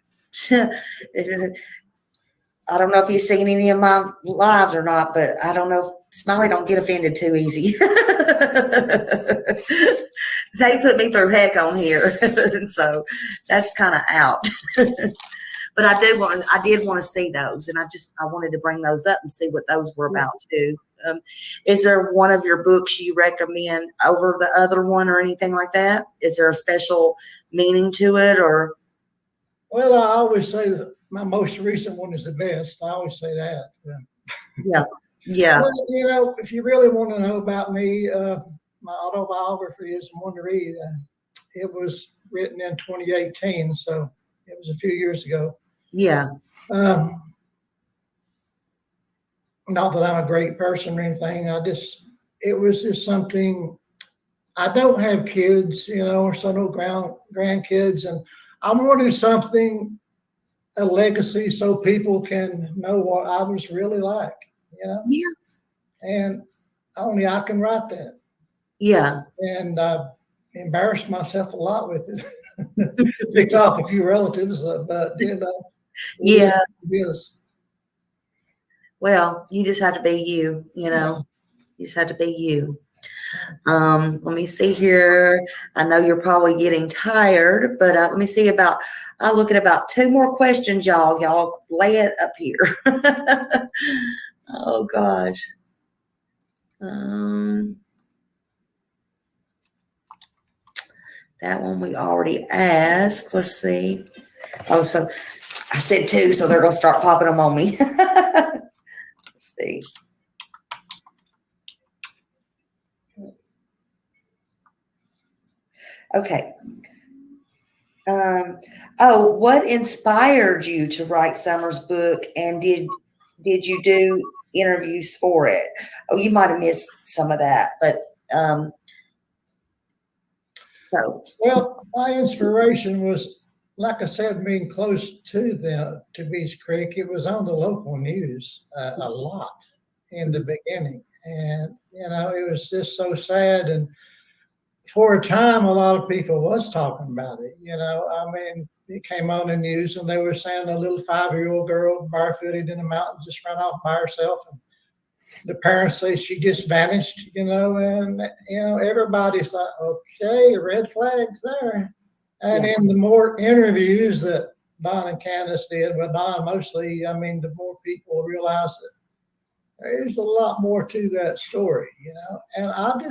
it. I don't know if you've seen any of my lives or not, but I don't know if Smiley don't get offended too easy. They put me through heck on here, and so that's kind of out. But I did want to see those, and I wanted to bring those up and see what those were about too. Is there one of your books you recommend over the other one or anything like that? Is there a special meaning to it, or? Well, I always say that my most recent one is the best. I always say that. Yeah. Well, if you really want to know about me, my autobiography is one to read. It was written in 2018, so it was a few years ago. Yeah. Not that I'm a great person or anything. It was just something. I don't have kids, or so no grandkids, and I wanted something, a legacy, so people can know what I was really like, Yeah. And only I can write that. Yeah. And I embarrassed myself a lot with it. Picked off a few relatives, but Yeah. Yes. Well, you just have to be you, Yeah. You just have to be you. Let me see here. I know you're probably getting tired, but let me see I'll look at about 2 more questions, y'all. Y'all lay it up here. Oh gosh. That one we already asked. Let's see. Oh, so I said 2, so they're going to start popping them on me. Let's see. Okay. What inspired you to write Summer's book, and did you do interviews for it? Oh, you might have missed some of that, but so Well, my inspiration was, like I said, being close to Beach Creek. It was on the local news a lot in the beginning, and it was just so sad. And for a time, a lot of people was talking about it. I mean, it came on the news, and they were saying a little 5-year-old girl barefooted in the mountains just ran off by herself, and the parents say she just vanished. And everybody's like, okay, red flags there. And yeah, in the more interviews that Don and Candace did, but Don mostly, I mean, the more people realize that there's a lot more to that story. And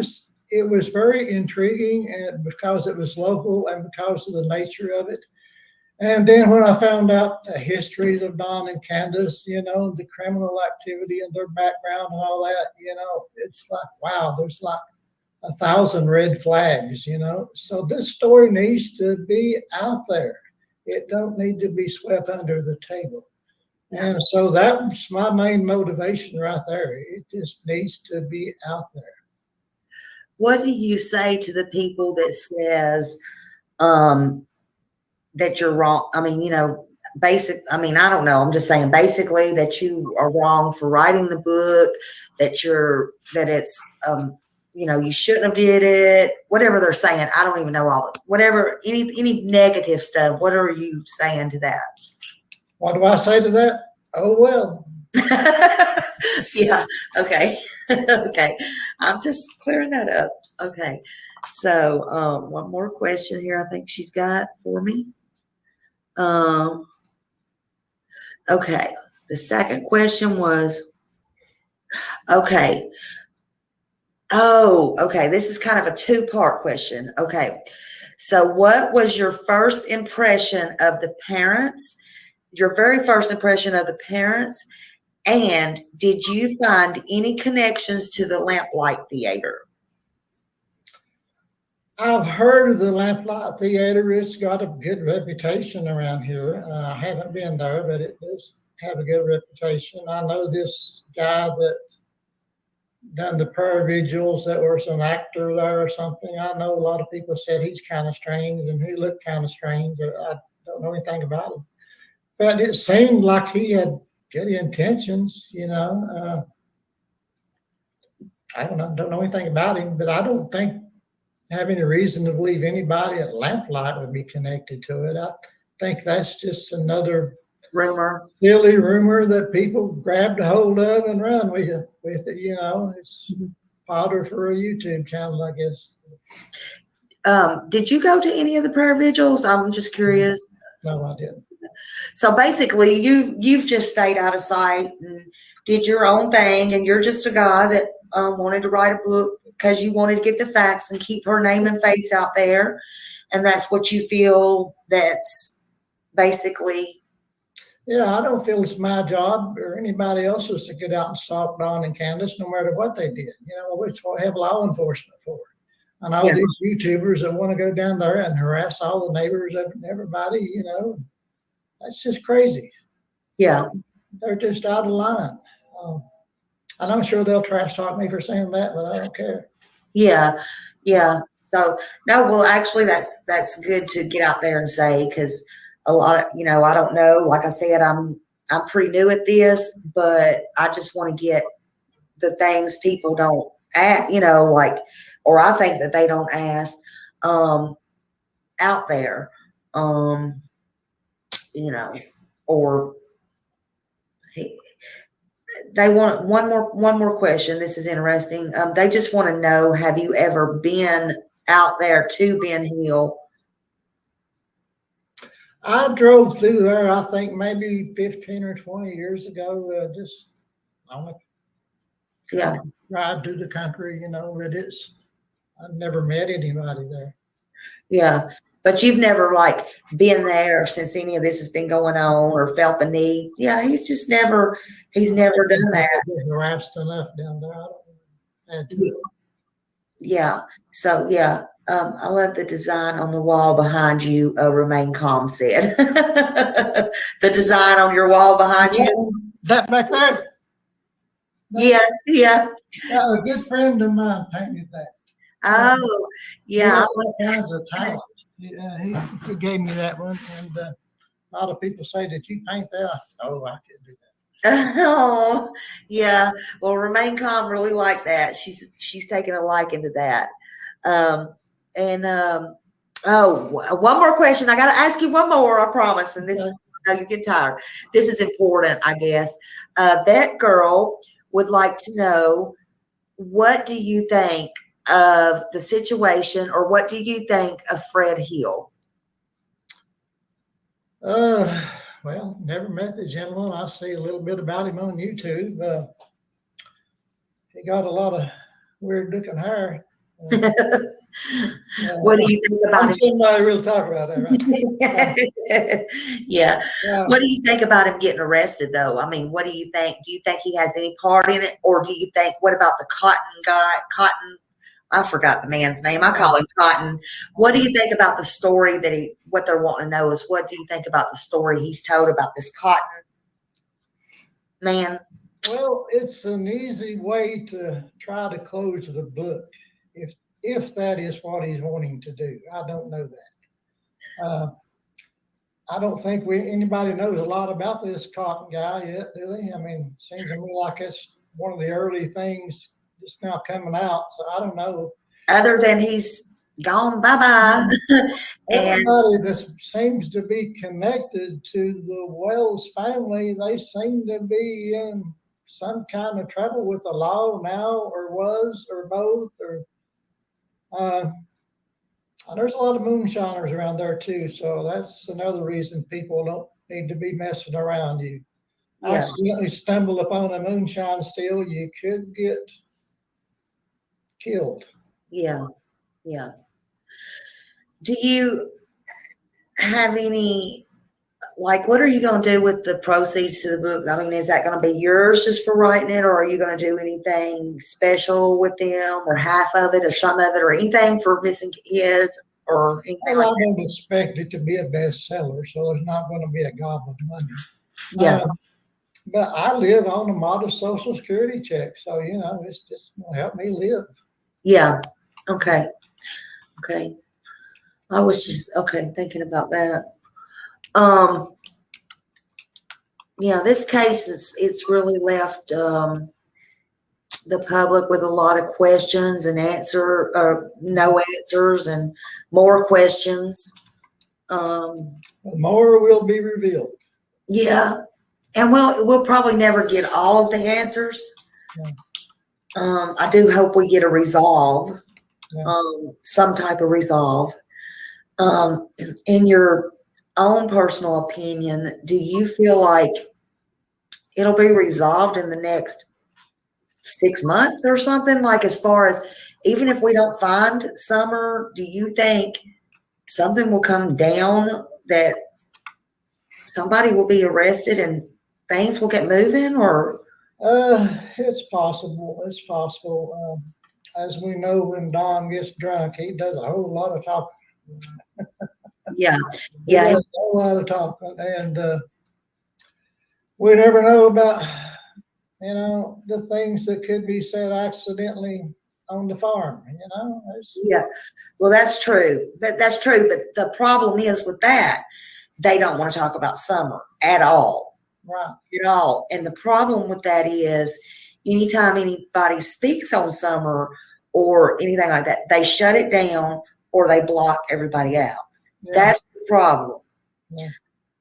it was very intriguing, and because it was local and because of the nature of it. And then when I found out the histories of Don and Candace, the criminal activity and their background and all that, it's like, wow, there's like 1,000 red flags. So this story needs to be out there. It don't need to be swept under the table. And so that's my main motivation right there. It just needs to be out there. what do you say to the people that says that you're wrong? I mean, I don't know. I'm just saying basically that you are wrong for writing the book, that it's you shouldn't have did it, whatever they're saying. I don't even know all of it. Whatever, any negative stuff, what are you saying to that? What do I say to that? Oh, well. Yeah. Okay. Okay. I'm just clearing that up. Okay. So, one more question here. I think she's got for me. Okay. The second question was, okay. Oh, okay. This is kind of a two-part question. Okay. So what was your first impression of the parents? Your very first impression of the parents? And did you find any connections to the Lamplight Theater? I've heard of the Lamplight Theater. It's got a good reputation around here. I haven't been there, but it does have a good reputation. I know this guy that done the prayer vigils, that was an actor there or something. I know a lot of people said he's kind of strange and he looked kind of strange. I don't know anything about him, but it seemed like he had good intentions. I don't know anything about him, but I don't have any reason to believe anybody at Lamplight would be connected to it. I think that's just another Rumor. silly rumor that people grabbed a hold of and run with it. It's fodder for a YouTube channel, I guess. Did you go to any of the prayer vigils? I'm just curious. No, I didn't. So basically, you've just stayed out of sight and did your own thing, and you're just a guy that wanted to write a book because you wanted to get the facts and keep her name and face out there, and that's what you feel. That's basically. Yeah, I don't feel it's my job or anybody else's to get out and stalk Don and Candace, no matter what they did. It's what I have law enforcement for. And all these YouTubers that want to go down there and harass all the neighbors and everybody, that's just crazy. Yeah. They're just out of line. And I'm sure they'll trash talk me for saying that, but I don't care. Yeah. Yeah. So no, well, actually that's good to get out there and say, because a lot of, I don't know, like I said, I'm pretty new at this, but I just want to get the things people don't ask, or I think that they don't ask, out there, or they want one more question. This is interesting. They just want to know, have you ever been out there to Ben Hill? I drove through there, I think maybe 15 or 20 years ago, just on a ride through the country, but I've never met anybody there. Yeah. But you've never been there since any of this has been going on or felt the need. Yeah. He's never done that. Harassed enough down there. Yeah. So, yeah. I love the design on the wall behind you. Remain calm said. The design on your wall behind you. That back there? Yeah, yeah. A good friend of mine painted that. Oh, He yeah. has all kinds of talent. He gave me that one, and a lot of people say, "Did you paint that?" I said, "Oh, I can't do that." Oh, yeah. Well, Remain Calm really like that. She's taken a liking to that. And oh, one more question. I got to ask you one more. I promise. And this is how you get tired. This is important, I guess. That girl would like to know, what do you think of the situation, or what do you think of Fred Hill? Well, never met the gentleman. I see a little bit about him on YouTube. He got a lot of weird looking hair. What do you think about him? Somebody will talk about that, right? Yeah. What do you think about him getting arrested, though? I mean, what do you think? Do you think he has any part in it, or do you think? What about the Cotton guy? Cotton. I forgot the man's name. I call him Cotton. What do you think about the story that what they're wanting to know is, what do you think about the story he's told about this Cotton man? Well, it's an easy way to try to close the book, if that is what he's wanting to do. I don't know that. I don't think anybody knows a lot about this Cotton guy yet, do they? I mean, it seems to me like it's one of the early things just now coming out. So I don't know. Other than he's gone, bye-bye. Everybody that seems to be connected to the Wells family, they seem to be in some kind of trouble with the law now, or was, or both, or there's a lot of moonshiners around there too. So that's another reason people don't need to be messing around you. Yeah. Accidentally stumble upon a moonshine still, you could get killed. Yeah, yeah. Do you have any, like, what are you going to do with the proceeds to the book? I mean, is that going to be yours just for writing it, or are you going to do anything special with them, or half of it, or some of it, or anything for missing kids, or anything like that? I don't expect it to be a bestseller, so there's not going to be a gob of money. Yeah. But I live on a modest Social Security check, so, it's just going to help me live. Yeah. Okay. Okay. I was just, thinking about that. Yeah, this case it's really left the public with a lot of questions and no answers, and more questions. More will be revealed. Yeah, and we'll probably never get all of the answers. Yeah. I do hope we get a resolve, Yeah. Some type of resolve. In your own personal opinion, do you feel like it'll be resolved in the next 6 months or something? Like, as far as, even if we don't find Summer, do you think something will come down, that somebody will be arrested and things will get moving? Or it's possible. It's possible. As we know, when Don gets drunk, he does a whole lot of talking. Yeah. He does a whole lot of talking, and we never know about the things that could be said accidentally on the farm. Yeah. Well, that's true. That's true. But the problem is with that, they don't want to talk about Summer at all. Right. At all. And the problem with that is, anytime anybody speaks on Summer or anything like that, they shut it down or they block everybody out. Yeah. That's the problem. Yeah.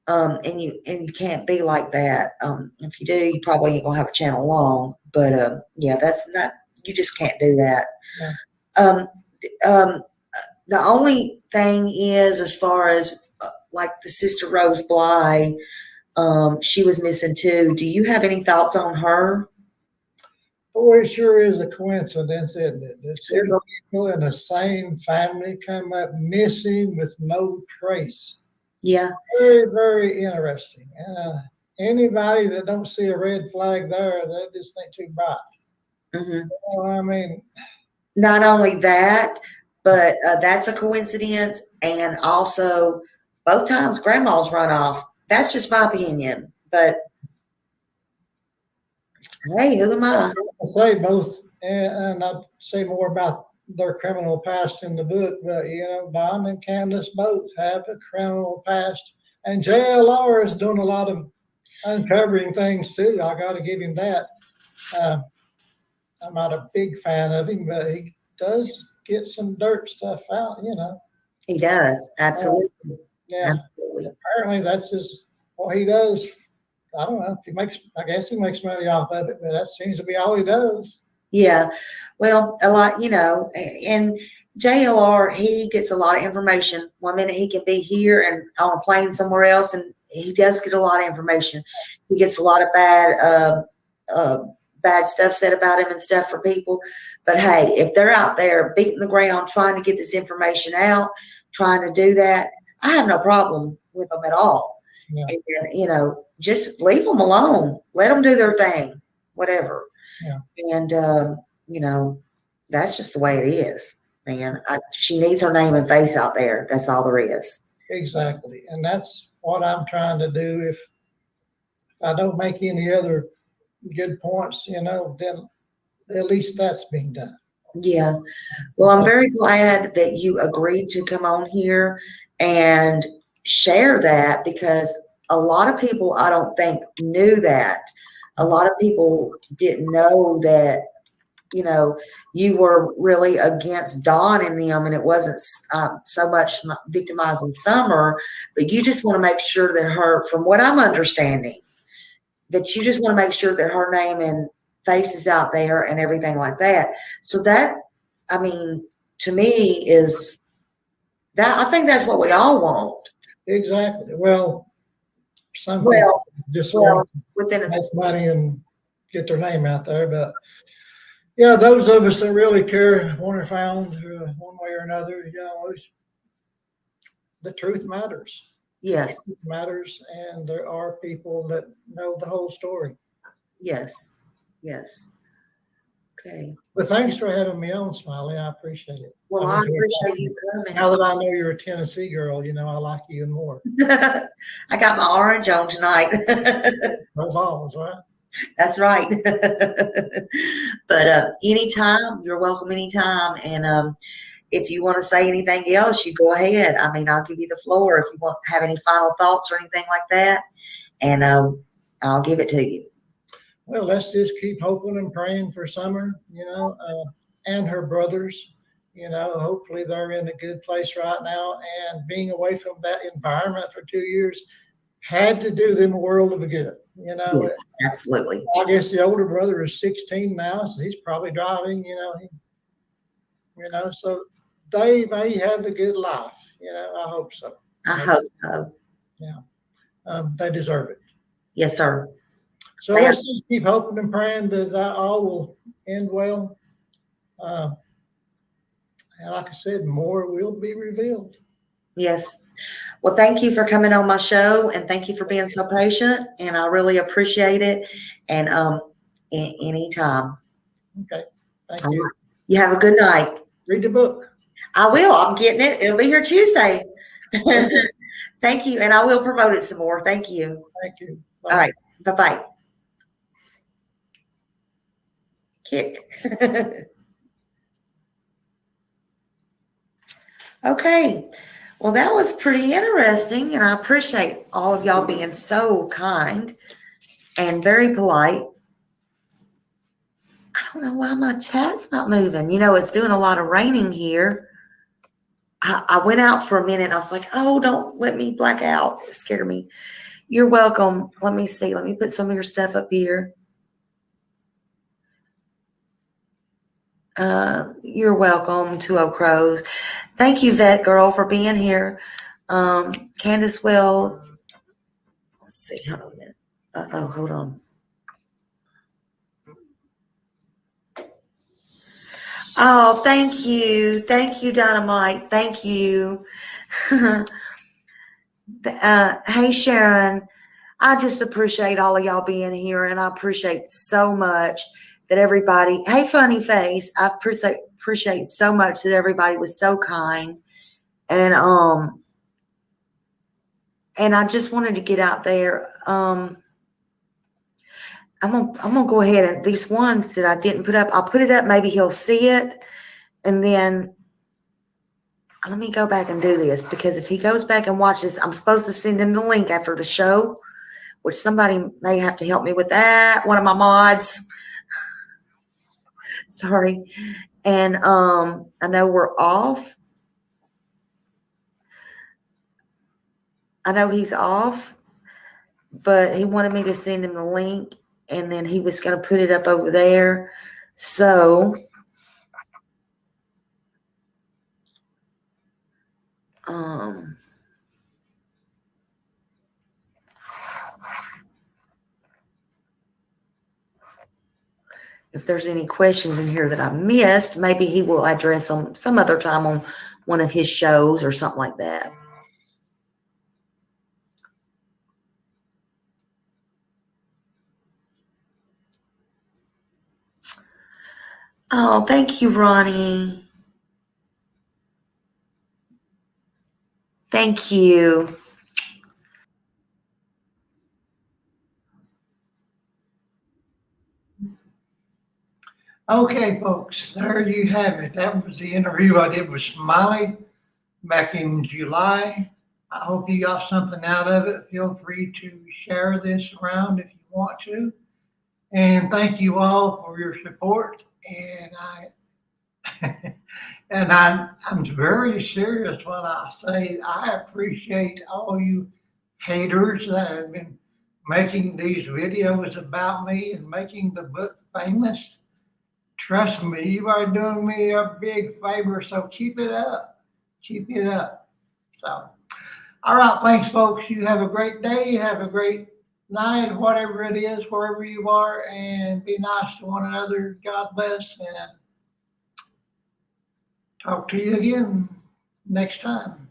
And you can't be like that. If you do, you probably ain't gonna have a channel long. But yeah, that's not. You just can't do that. Yeah. The only thing is, as far as like the Sister Rose Bly, she was missing too. Do you have any thoughts on her? Boy, it sure is a coincidence, isn't it? That two people in the same family come up missing with no trace. Yeah. Very, very interesting. Anybody that don't see a red flag there, they just think too bright. Mm-hmm. I mean, not only that, but that's a coincidence. And also, both times grandma's run off. That's just my opinion. But hey, who am I? I'll say both, and I'd say more about their criminal past in the book, but Don and Candace both have a criminal past, and JLR is doing a lot of uncovering things too. I got to give him that. I'm not a big fan of him, but he does get some dirt stuff out. He does. Absolutely. Yeah. Absolutely. Apparently that's just what he does. I don't know if I guess he makes money off of it, but that seems to be all he does. Yeah. Well, a lot, and JLR, he gets a lot of information. One minute he can be here and on a plane somewhere else, and he does get a lot of information. He gets a lot of bad stuff said about him and stuff for people. But hey, if they're out there beating the ground, trying to get this information out, trying to do that, I have no problem with them at all. Yeah. And, just leave them alone. Let them do their thing, whatever. Yeah. And, that's just the way it is, man. She needs her name and face out there. That's all there is. Exactly. And that's what I'm trying to do. If I don't make any other good points, then at least that's being done. Yeah. Well, I'm very glad that you agreed to come on here and share that, because a lot of people, I don't think, knew that. A lot of people didn't know that, you were really against Dawn and them, and it wasn't so much victimizing Summer, but you just want to make sure that from what I'm understanding, that you just want to make sure that her name and face is out there and everything like that. So that, to me is that, I think that's what we all want. Exactly. Well, some people just want to make money and get their name out there, but yeah, those of us that really care want to found one way or another. The truth matters. Yes, it matters, and there are people that know the whole story. Yes. Okay. But thanks for having me on, Smiley. I appreciate it. Well, I appreciate you coming. Now that I know you're a Tennessee girl, I like you even more. I got my orange on tonight. No balls, right? That's right. But anytime, you're welcome anytime. And if you want to say anything else, you go ahead. I'll give you the floor if you want to have any final thoughts or anything like that. And I'll give it to you. Well, let's just keep hoping and praying for Summer, and her brothers. Hopefully they're in a good place right now. And being away from that environment for 2 years had to do them a world of good. Yes, absolutely. I guess the older brother is 16 now, so he's probably driving. So they may have a good life. I hope so. I hope so. Yeah, they deserve it. Yes, sir. So let's just keep hoping and praying that all will end well. And like I said, more will be revealed. Yes. Well, thank you for coming on my show, and thank you for being so patient, and I really appreciate it. And anytime. Okay. Thank you. You have a good night. Read the book. I will. I'm getting it. It'll be here Tuesday. Thank you. And I will promote it some more. Thank you. Thank you. Bye. All right. Bye-bye. Kick. Okay. Well, that was pretty interesting, and I appreciate all of y'all being so kind and very polite. I don't know why my chat's not moving. It's doing a lot of raining here. I went out for a minute, and I was like, oh, don't let me black out. It scared me. You're welcome. Let me see. Let me put some of your stuff up here. You're welcome, 20 Crows. Thank you, Vet Girl, for being here. Candace will. Let's see. Hold on a minute. Hold on. Oh, thank you. Thank you, Dynamite. Thank you. Hey, Sharon. I just appreciate all of y'all being here, and I appreciate so much that everybody. Hey, Funny Face. I appreciate so much that everybody was so kind. And I just wanted to get out there. I'm gonna go ahead and these ones that I didn't put up, I'll put it up. Maybe he'll see it, and then let me go back and do this, because if he goes back and watches, I'm supposed to send him the link after the show, which somebody may have to help me with that. One of my mods. Sorry. And I know we're off. I know he's off, but he wanted me to send him the link, and then he was going to put it up over there. So if there's any questions in here that I missed, maybe he will address them some other time on one of his shows or something like that. Oh, thank you, Ronnie. Thank you. Okay, folks, there you have it. That was the interview I did with Smiley back in July. I hope you got something out of it. Feel free to share this around if you want to. And thank you all for your support. I'm very serious when I say I appreciate all you haters that have been making these videos about me and making the book famous. Trust me, you are doing me a big favor, so keep it up. Keep it up. So, all right, thanks, folks. You have a great day. Have a great night, whatever it is, wherever you are, and be nice to one another. God bless, and talk to you again next time.